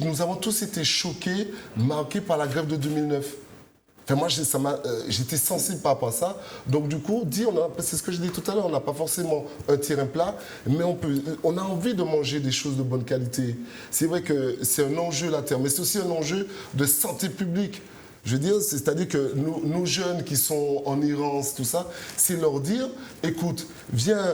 nous avons tous été choqués, marqués par la grève de 2009. Enfin, moi, j'étais sensible par rapport à ça. Donc, du coup, c'est ce que je dis tout à l'heure, on n'a pas forcément un terrain plat, mais on a envie de manger des choses de bonne qualité. C'est vrai que c'est un enjeu, la terre, mais c'est aussi un enjeu de santé publique. Je veux dire, c'est-à-dire que nos jeunes qui sont en errance, tout ça, c'est leur dire, écoute, viens,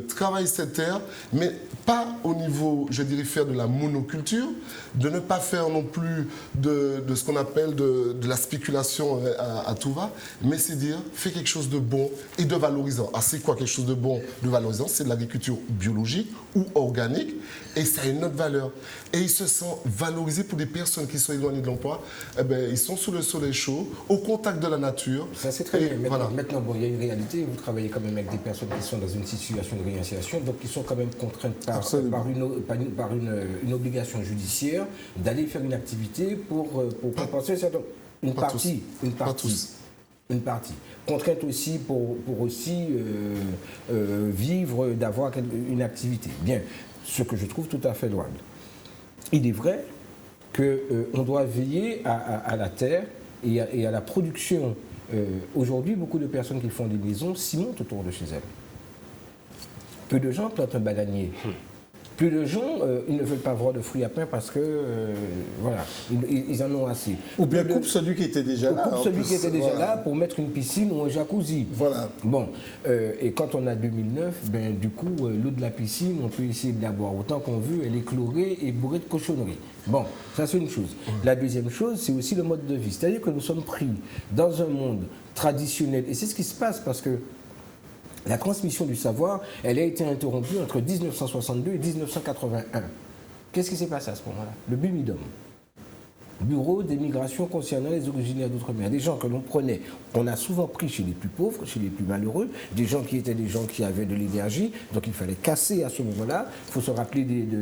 travaille cette terre, mais pas au niveau, je dirais, faire de la monoculture, de ne pas faire non plus de ce qu'on appelle de la spéculation à tout va, mais c'est dire, fais quelque chose de bon et de valorisant. Ah, c'est quoi quelque chose de bon, de valorisant? C'est de l'agriculture biologique ou organique, et ça a une autre valeur. Et ils se sentent valorisés pour des personnes qui sont éloignées de l'emploi. Ils sont sous le soleil chaud, au contact de la nature. Ça, c'est très bien. Maintenant, bon, il y a une réalité. Vous travaillez quand même avec des personnes qui sont dans une situation de réinsertion, donc qui sont quand même contraintes par une obligation judiciaire d'aller faire une activité pour compenser une partie. Contrainte aussi pour aussi vivre, d'avoir une activité. Bien, ce que je trouve tout à fait louable. Il est vrai qu'on doit veiller à la terre et à la production. Aujourd'hui, beaucoup de personnes qui font des maisons s'y montent autour de chez elles. Peu de gens plantent un bananier. Plus de gens, ils ne veulent pas voir de fruits à pain parce que, voilà, ils en ont assez. Ou bien coupe celui qui était déjà là. Coupe celui qui était déjà là pour mettre une piscine ou un jacuzzi. Voilà. Bon, et quand on a 2009, du coup, l'eau de la piscine, on peut essayer de la boire autant qu'on veut, elle est chlorée et bourrée de cochonneries. Bon, ça c'est une chose. La deuxième chose, c'est aussi le mode de vie. C'est-à-dire que nous sommes pris dans un monde traditionnel. Et c'est ce qui se passe parce que la transmission du savoir, elle a été interrompue entre 1962 et 1981. Qu'est-ce qui s'est passé à ce moment-là? Le BUMIDOM, Bureau des migrations concernant les originaires d'outre-mer. Des gens que l'on prenait, on a souvent pris chez les plus pauvres, chez les plus malheureux, des gens qui étaient des gens qui avaient de l'énergie, donc il fallait casser à ce moment-là. Il faut se rappeler de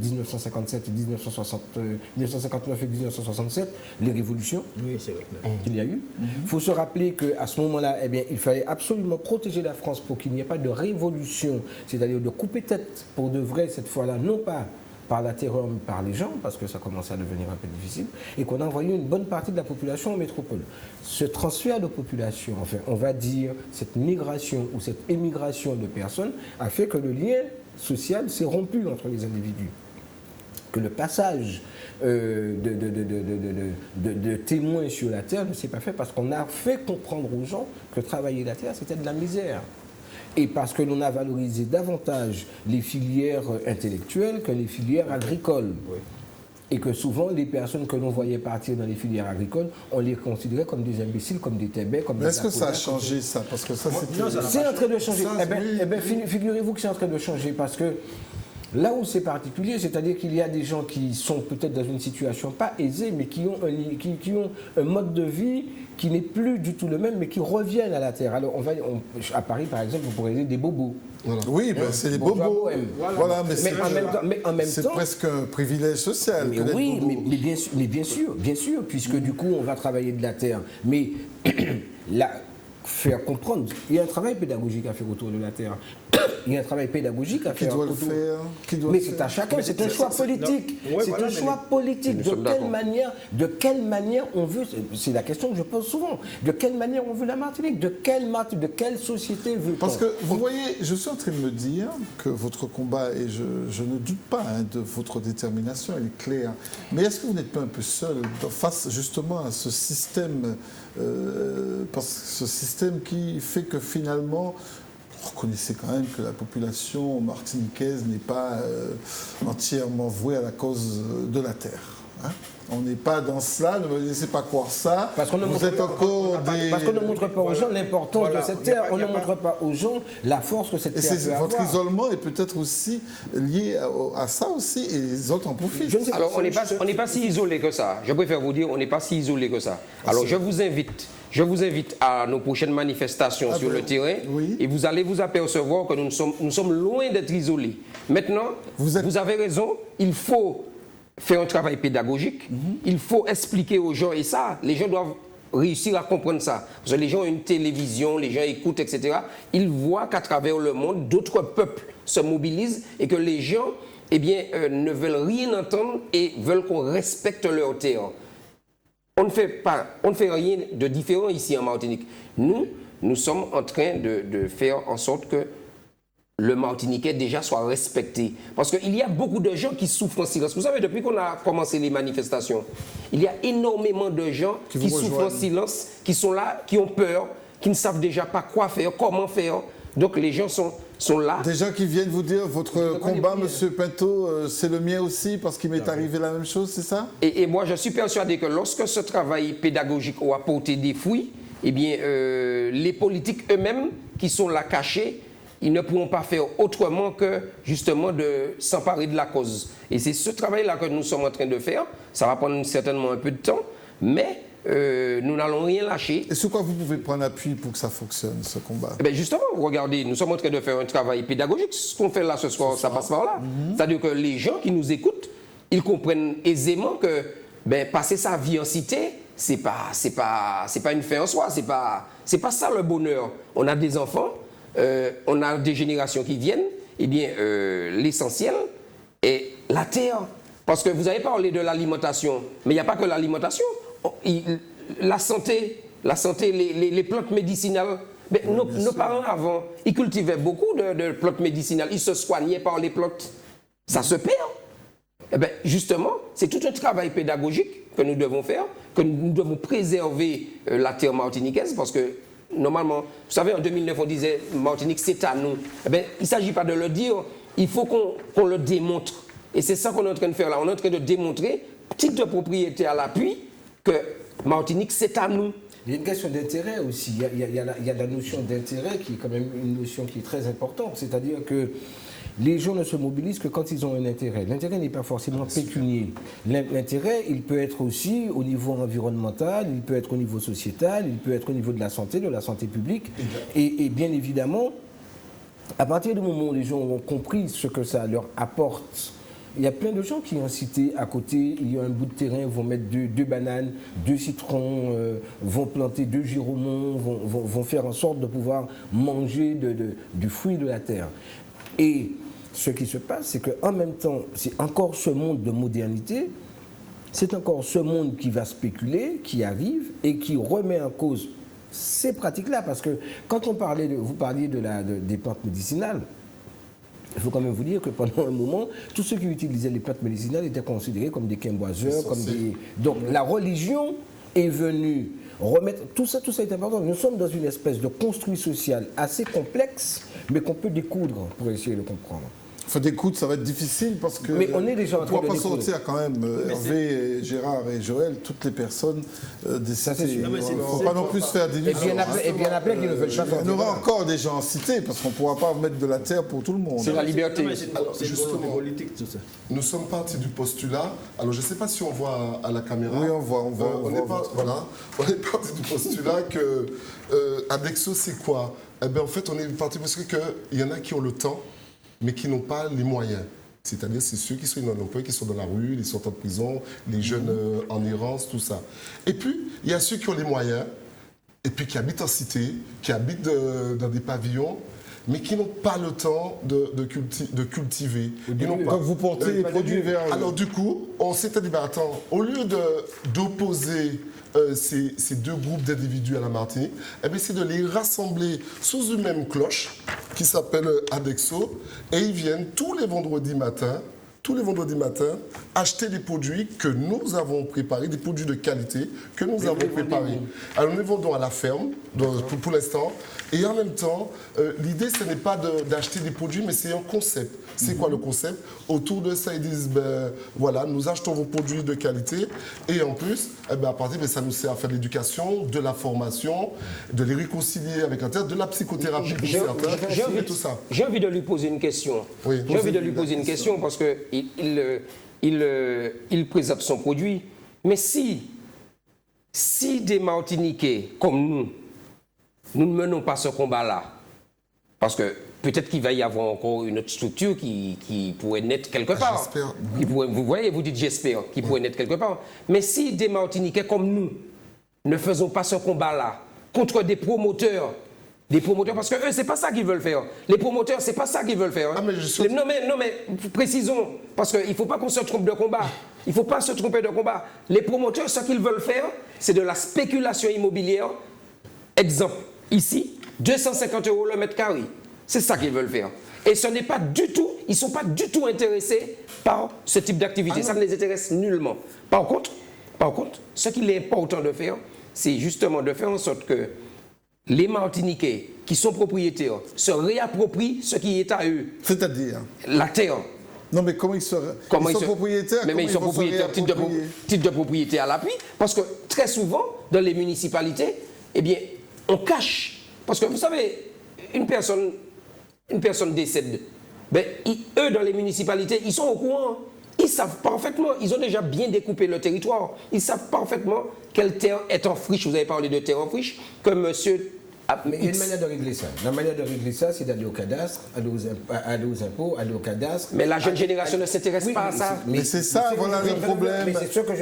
1957 et 1959 et 1967, les révolutions qu'il y a eu. Il faut se rappeler qu'à ce moment-là, il fallait absolument protéger la France pour qu'il n'y ait pas de révolution, c'est-à-dire de couper tête pour de vrai cette fois-là, non pas par la terreur, mais par les gens, parce que ça commençait à devenir un peu difficile, et qu'on a envoyé une bonne partie de la population en métropole. Ce transfert de population, enfin, on va dire, cette migration ou cette émigration de personnes a fait que le lien social s'est rompu entre les individus. Que le passage de témoins sur la terre ne s'est pas fait parce qu'on a fait comprendre aux gens que travailler la terre, c'était de la misère. Et parce que l'on a valorisé davantage les filières intellectuelles que les filières agricoles. Oui. Et que souvent, les personnes que l'on voyait partir dans les filières agricoles, on les considérait comme des imbéciles, comme des tébés, comme des... Est-ce que ça a changé, ça? Parce que ça, c'est en train de changer. Figurez-vous que c'est en train de changer parce que là où c'est particulier, c'est-à-dire qu'il y a des gens qui sont peut-être dans une situation pas aisée, mais qui ont un mode de vie qui n'est plus du tout le même, mais qui reviennent à la terre. Alors, à Paris, par exemple, vous pourrez dire des bobos. Voilà. Oui, c'est les bobos. Voilà, mais en même temps, c'est presque un privilège social. Mais oui, mais bien sûr, puisque du coup, on va travailler de la terre. Mais là, faire comprendre, il y a un travail pédagogique à faire autour de la terre. il y a un travail pédagogique à faire. Qui doit le faire? Mais c'est à chacun, c'est un choix politique. C'est un choix politique. De quelle manière on veut, c'est la question que je pose souvent, de quelle manière on veut la Martinique, de quelle société veut-on? Parce que vous voyez, je suis en train de me dire que votre combat, et je ne doute pas de votre détermination, elle est claire, mais est-ce que vous n'êtes pas un peu seul face justement à ce système, ce système qui fait que finalement, vous reconnaissez quand même que la population martiniquaise n'est pas entièrement vouée à la cause de la terre, hein? On n'est pas dans cela, ne me laissez pas croire ça. Parce qu'on ne montre pas aux gens l'importance de cette terre, on ne montre pas aux gens la force que cette terre peut avoir. Votre isolement est peut-être aussi lié à ça aussi, et les autres en profitent. Alors, on n'est pas si isolé que ça. Je préfère vous dire, on n'est pas si isolé que ça. Alors, je vous invite à nos prochaines manifestations sur le terrain, et vous allez vous apercevoir que nous sommes loin d'être isolés. Maintenant, vous avez raison, il faut faire un travail pédagogique, il faut expliquer aux gens, et ça, les gens doivent réussir à comprendre ça. Parce que les gens ont une télévision, les gens écoutent, etc. Ils voient qu'à travers le monde, d'autres peuples se mobilisent et que les gens ne veulent rien entendre et veulent qu'on respecte leur terre. On ne fait rien de différent ici en Martinique. Nous sommes en train de faire en sorte que le Martiniquais déjà soit respecté. Parce qu'il y a beaucoup de gens qui souffrent en silence. Vous savez, depuis qu'on a commencé les manifestations, il y a énormément de gens qui souffrent en silence, qui sont là, qui ont peur, qui ne savent déjà pas quoi faire, comment faire. Donc les gens sont là. Des gens qui viennent vous dire, votre combat, M. Pinto, c'est le mien aussi, parce qu'il m'est arrivé la même chose, c'est ça? Et moi, je suis persuadé que lorsque ce travail pédagogique aura porté des fruits, les politiques eux-mêmes, qui sont là cachés, ils ne pourront pas faire autrement que justement de s'emparer de la cause. Et c'est ce travail-là que nous sommes en train de faire. Ça va prendre certainement un peu de temps, mais nous n'allons rien lâcher. Et sur quoi vous pouvez prendre appui pour que ça fonctionne, ce combat? Justement, regardez, nous sommes en train de faire un travail pédagogique. Ce qu'on fait là ce soir, ça passe par là. C'est-à-dire que les gens qui nous écoutent, ils comprennent aisément que passer sa vie en cité, c'est pas une fin en soi. C'est pas ça le bonheur. On a des enfants. On a des générations qui viennent, l'essentiel est la terre. Parce que vous avez parlé de l'alimentation, mais il n'y a pas que l'alimentation. La santé, les plantes médicinales. Nos parents avant, ils cultivaient beaucoup de plantes médicinales, ils se soignaient par les plantes. Ça se perd. Justement, c'est tout un travail pédagogique que nous devons faire, que nous devons préserver la terre martiniquaise, parce que normalement, vous savez, en 2009, on disait Martinique, c'est à nous. Il ne s'agit pas de le dire, il faut qu'on le démontre. Et c'est ça qu'on est en train de faire là. On est en train de démontrer, titre de propriété à l'appui, que Martinique, c'est à nous. Il y a une question d'intérêt aussi. Il y a la notion d'intérêt qui est quand même une notion qui est très importante. C'est-à-dire que les gens ne se mobilisent que quand ils ont un intérêt. L'intérêt n'est pas forcément pécunier. L'intérêt, il peut être aussi au niveau environnemental, il peut être au niveau sociétal, il peut être au niveau de la santé publique. Et bien évidemment, à partir du moment où les gens ont compris ce que ça leur apporte, il y a plein de gens qui ont cité à côté, il y a un bout de terrain, vont mettre deux bananes, 2 citrons, vont planter 2 giromons, vont faire en sorte de pouvoir manger du fruit de la terre. Et ce qui se passe, c'est qu'en même temps, c'est encore ce monde de modernité, c'est encore ce monde qui va spéculer, qui arrive et qui remet en cause ces pratiques-là. Parce que quand vous parliez des plantes médicinales, il faut quand même vous dire que pendant un moment, tous ceux qui utilisaient les plantes médicinales étaient considérés comme des quimboiseurs, Donc la religion est venue remettre... Tout ça est important. Nous sommes dans une espèce de construit social assez complexe, mais qu'on peut découdre pour essayer de comprendre. Enfin, découdre, ça va être difficile parce que... Mais on est déjà en train de découdre. On ne pourra pas sortir quand même, Hervé, Gérard et Joël, toutes les personnes des cités. Il ne faut pas non plus se faire d'illusions. Et bien après qu'ils ne veulent pas sortir. Il y aura encore des gens en cité parce qu'on ne pourra pas mettre de la terre pour tout le monde. C'est la liberté. C'est justement politique, tout ça. Nous sommes partis du postulat. Alors, je ne sais pas si on voit à la caméra. Oui, on voit. On est parti du postulat que Adexo, c'est quoi? En fait, on est parti parce qu'il y en a qui ont le temps, mais qui n'ont pas les moyens. C'est-à-dire, c'est ceux qui sont non-emploi, qui sont dans la rue, les sortants de prison, les jeunes en errance, tout ça. Et puis, il y a ceux qui ont les moyens, et puis qui habitent en cité, qui habitent dans des pavillons, mais qui n'ont pas le temps de cultiver. Ils n'ont pas. Quand vous portez les produits vers... Alors du coup, on s'était dit, bah, attends, au lieu d'opposer ces deux groupes d'individus à la Martinique, eh bien, c'est de les rassembler sous une même cloche qui s'appelle Adexo, et ils viennent tous les vendredis matins, acheter des produits que nous avons préparés, des produits de qualité que nous avons préparés. Alors nous les vendons à la ferme, pour l'instant, et en même temps, l'idée ce n'est pas d'acheter des produits, mais c'est un concept. C'est quoi le concept? Autour de ça, ils disent, ben, voilà, nous achetons vos produits de qualité, et en plus, eh ben, à partir, ben, ça nous sert à faire de l'éducation, de la formation, de les réconcilier avec la terre, de la psychothérapie pour certains, et tout ça. J'ai envie de lui poser une question. Oui, j'ai envie de lui poser une question parce qu'il présente son produit. Mais si des Martiniquais comme nous ne menons pas ce combat-là, parce que peut-être qu'il va y avoir encore une autre structure qui pourrait naître quelque part. J'espère. Vous voyez, vous dites j'espère, qui pourrait naître quelque part. Mais si des Martiniquais comme nous ne faisons pas ce combat-là contre des promoteurs, parce que eux, c'est pas ça qu'ils veulent faire. Les promoteurs, c'est pas ça qu'ils veulent faire. Hein. Non, mais précisons, parce qu'il ne faut pas qu'on se trompe de combat. Il ne faut pas se tromper de combat. Les promoteurs, ce qu'ils veulent faire, c'est de la spéculation immobilière. Exemple, ici, 250 € le mètre carré. C'est ça qu'ils veulent faire. Et ce n'est pas du tout, ils ne sont pas du tout intéressés par ce type d'activité. Ça ne les intéresse nullement. Par contre, ce qu'il est important de faire, c'est justement de faire en sorte que les Martiniquais qui sont propriétaires se réapproprient ce qui est à eux. C'est-à-dire la terre. Non, mais comment ils sont propriétaires? Mais ils sont propriétaires, titre de propriété à l'appui. Parce que très souvent, dans les municipalités, eh bien, on cache. Parce que vous savez, une personne décède. Ben, eux, dans les municipalités, ils sont au courant. Ils savent parfaitement, ils ont déjà bien découpé le territoire. Ils savent parfaitement quelle terre est en friche. Vous avez parlé de terre en friche, que monsieur... Mais il y a une manière de régler ça. La manière de régler ça, c'est d'aller au cadastre, aller aux impôts, aller au cadastre. Mais la jeune génération ne s'intéresse pas à ça. Mais c'est ça, voilà le problème.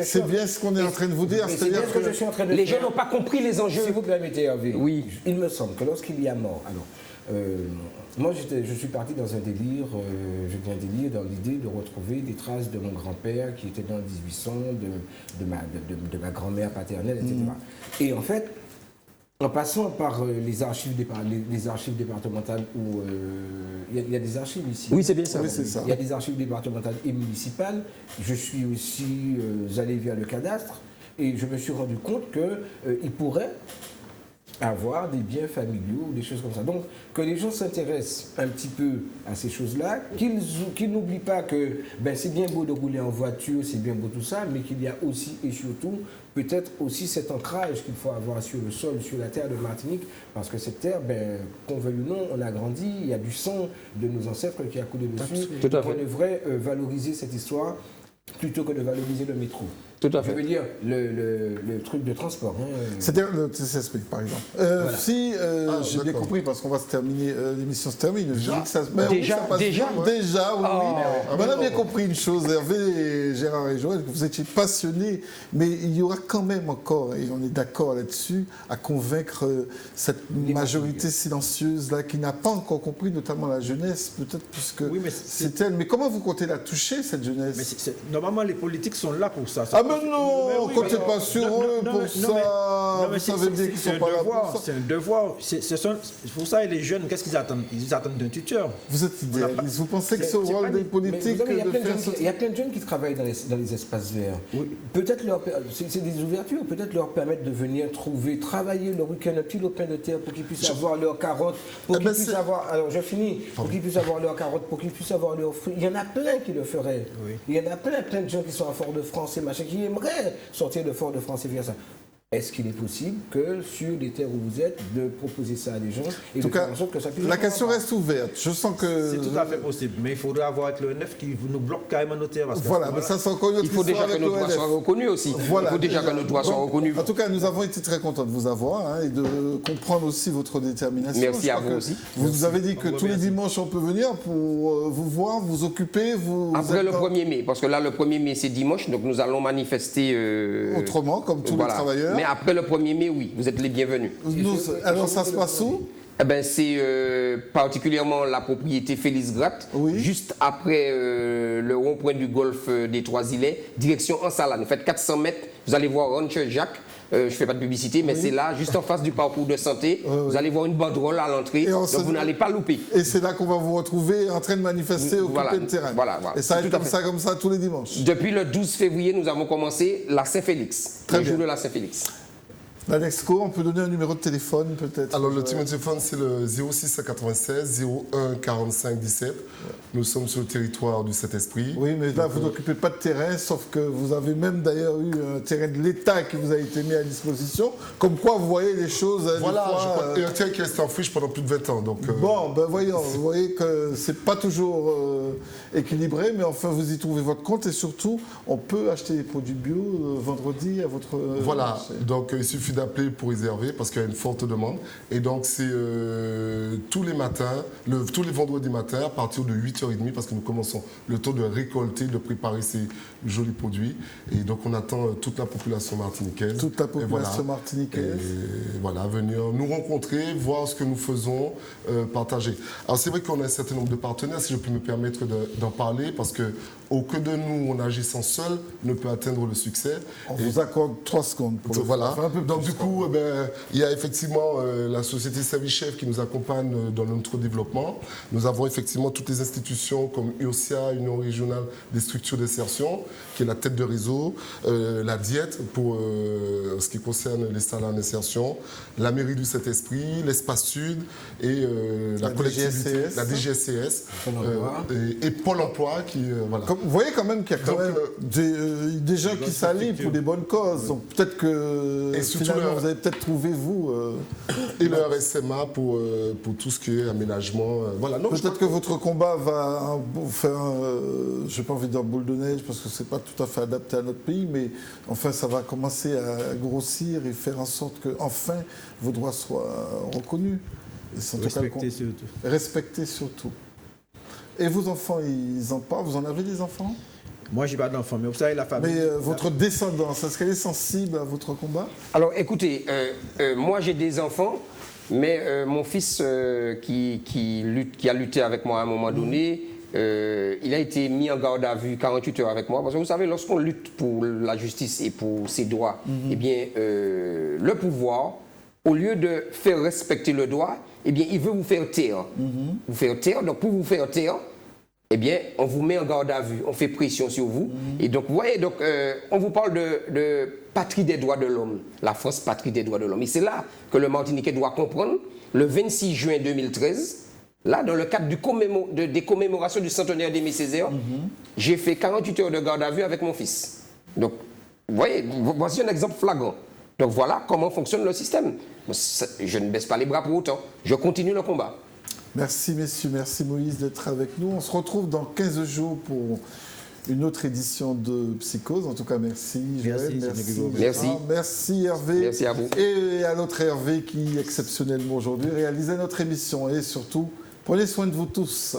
C'est bien ce qu'on est en train de vous dire. C'est-à-dire que les jeunes n'ont pas compris les enjeux. Si vous permettez, Hervé, oui. Il me semble que lorsqu'il y a mort, alors, moi je suis parti dans un délire, dans l'idée de retrouver des traces de mon grand-père qui était dans le 1800, de ma grand-mère paternelle, etc. Et en fait, en passant par les archives départementales où il y a des archives ici. Oui, c'est bien ça. Il y a des archives départementales et municipales. Je suis aussi allé vers le cadastre et je me suis rendu compte qu'il pourrait avoir des biens familiaux ou des choses comme ça. Donc, que les gens s'intéressent un petit peu à ces choses-là, qu'ils n'oublient pas que c'est bien beau de rouler en voiture, c'est bien beau tout ça, mais qu'il y a aussi et surtout peut-être aussi cet ancrage qu'il faut avoir sur le sol, sur la terre de Martinique, parce que cette terre, qu'on veuille ou non, on a grandi, il y a du sang de nos ancêtres qui a coulé dessus. Tout à fait. On devrait valoriser cette histoire plutôt que de valoriser le métro. Tout à fait. Je veux dire, le truc de transport. C'est-à-dire le TCSP, par exemple. Voilà. Si j'ai bien compris, parce qu'on va se terminer, l'émission se termine. Déjà, oui. On a bien compris une chose, Hervé, Gérard et Joël, que vous étiez passionnés, mais il y aura quand même encore, et on est d'accord là-dessus, à convaincre cette majorité silencieuse-là qui n'a pas encore compris, notamment la jeunesse, peut-être puisque c'est elle. Mais comment vous comptez la toucher, cette jeunesse? Normalement, les politiques sont là pour ça. Ah mais non, comptez pas sur eux pour ça. Vous savez bien qu'ils sont pas là pour ça. C'est un devoir. Pour ça, et les jeunes, qu'est-ce qu'ils attendent? Ils attendent d'un tuteur. Vous êtes idéaliste. Vous pensez que c'est au rôle des politiques de faire ça? Il y a plein de jeunes qui travaillent dans les espaces verts. Peut-être c'est des ouvertures, peut-être leur permettre de venir travailler leur week-end un petit lopin de terre pour qu'ils puissent avoir leurs carottes, pour qu'ils puissent avoir, alors je finis, pour qu'ils puissent avoir leurs carottes, pour qu'ils puissent avoir leurs fruits. Il y en a plein qui le feraient. Il y en a plein de gens qui sont à Fort-de-France et machin, qui aimeraient sortir de Fort-de-France et faire ça. Est-ce qu'il est possible que sur les terres où vous êtes, de proposer ça à des gens et de faire en sorte que ça puisse... La question reste ouverte. Je sens que... C'est tout à fait possible, mais il faudrait avoir avec le NF qui nous bloque carrément nos terres. Voilà, mais ça c'est encore une autre histoire. Il faut déjà que nos droits soient reconnus aussi. Voilà. Il faut déjà que nos droits soient reconnus. En tout cas, nous avons été très contents de vous avoir et de comprendre aussi votre détermination. Merci à vous aussi. Vous avez dit que tous les dimanches on peut venir pour vous voir, vous occuper. Après le 1er mai, parce que là le 1er mai c'est dimanche, donc nous allons manifester... autrement, comme tous les travailleurs. Mais après le 1er mai, oui, vous êtes les bienvenus. Alors ça se passe où? Eh ben, c'est particulièrement la propriété Félix Gratte, juste après le rond-point du golfe des Trois-Îlets, direction Ansalane. Vous faites 400 mètres, vous allez voir Rancher Jacques. Je ne fais pas de publicité, mais c'est là, juste en face du parcours de santé. Vous allez voir une banderole à l'entrée, donc vous n'allez pas louper. Et c'est là qu'on va vous retrouver en train de manifester, occuper le terrain. Voilà. Et ça va être comme ça tous les dimanches. Depuis le 12 février, nous avons commencé la Saint-Félix, le jour de la Saint-Félix. La Nexco, on peut donner un numéro de téléphone peut-être? Alors le numéro de téléphone c'est le 0696 01 45 17. Nous sommes sur le territoire du Saint-Esprit. Oui, mais là vous n'occupez pas de terrain, sauf que vous avez même d'ailleurs eu un terrain de l'État qui vous a été mis à disposition. Comme quoi vous voyez les choses. Voilà, et un terrain qui reste en friche pendant plus de 20 ans. Donc, Bon, ben voyons, vous voyez que c'est pas toujours équilibré, mais enfin vous y trouvez votre compte et surtout on peut acheter des produits bio vendredi à votre. Voilà, marché. donc il suffit d'appeler pour réserver parce qu'il y a une forte demande. Et donc c'est tous les matins, tous les vendredis matins à partir de 8h30 parce que nous commençons le temps de récolter, de préparer ces jolis produits. Et donc on attend toute la population martiniquaise. Toute la population martiniquaise. Et voilà, venir nous rencontrer, voir ce que nous faisons, partager. Alors c'est vrai qu'on a un certain nombre de partenaires, si je peux me permettre d'en parler, parce que aucun de nous, en agissant seul, ne peut atteindre le succès. On vous accorde 3 secondes pour le voilà. faire. Donc du coup, il y a effectivement la société Service Chef qui nous accompagne dans notre développement. Nous avons effectivement toutes les institutions comme URSIA, Union régionale des structures d'insertion, qui est la tête de réseau, la Diète pour ce qui concerne les salles en insertion, la mairie du Saint-Esprit, l'Espace Sud et la collectivité, la DGSCS et Pôle emploi qui voilà. Vous voyez quand même qu'il y a quand même des gens qui s'allient pour des bonnes causes. Donc peut-être que finalement vous avez peut-être trouvé vous... et leur SMA pour tout ce qui est aménagement. Voilà. Peut-être que votre combat va faire, je n'ai pas envie de dire boule de neige parce que ce n'est pas tout à fait adapté à notre pays, mais enfin ça va commencer à grossir et faire en sorte que enfin vos droits soient reconnus. Respectés surtout. Respectés surtout. Et vos enfants, ils en parlent? Vous en avez des enfants? Moi, je n'ai pas d'enfants, mais vous savez, la famille... Mais votre descendance, est-ce qu'elle est sensible à votre combat? Alors, écoutez, moi, j'ai des enfants, mais mon fils qui a lutté avec moi à un moment donné, il a été mis en garde à vue 48 heures avec moi. Parce que vous savez, lorsqu'on lutte pour la justice et pour ses droits, eh bien, le pouvoir, au lieu de faire respecter le droit, eh bien, il veut vous faire taire. Vous faire taire. Donc, pour vous faire taire, eh bien, on vous met en garde à vue, on fait pression sur vous. Et donc, vous voyez, donc, on vous parle de patrie des droits de l'homme, la France, patrie des droits de l'homme. Et c'est là que le Martiniquais doit comprendre, le 26 juin 2013, là, dans le cadre des commémorations du centenaire d'Aimé Césaire, j'ai fait 48 heures de garde à vue avec mon fils. Donc, vous voyez, voici un exemple flagrant. Donc voilà comment fonctionne le système. Je ne baisse pas les bras pour autant. Je continue le combat. Merci messieurs, merci Moïse d'être avec nous. On se retrouve dans 15 jours pour une autre édition de Psychose. En tout cas, merci Joël, merci Hervé. Merci à vous. Et à notre Hervé qui, exceptionnellement aujourd'hui, réalisait notre émission. Et surtout, prenez soin de vous tous.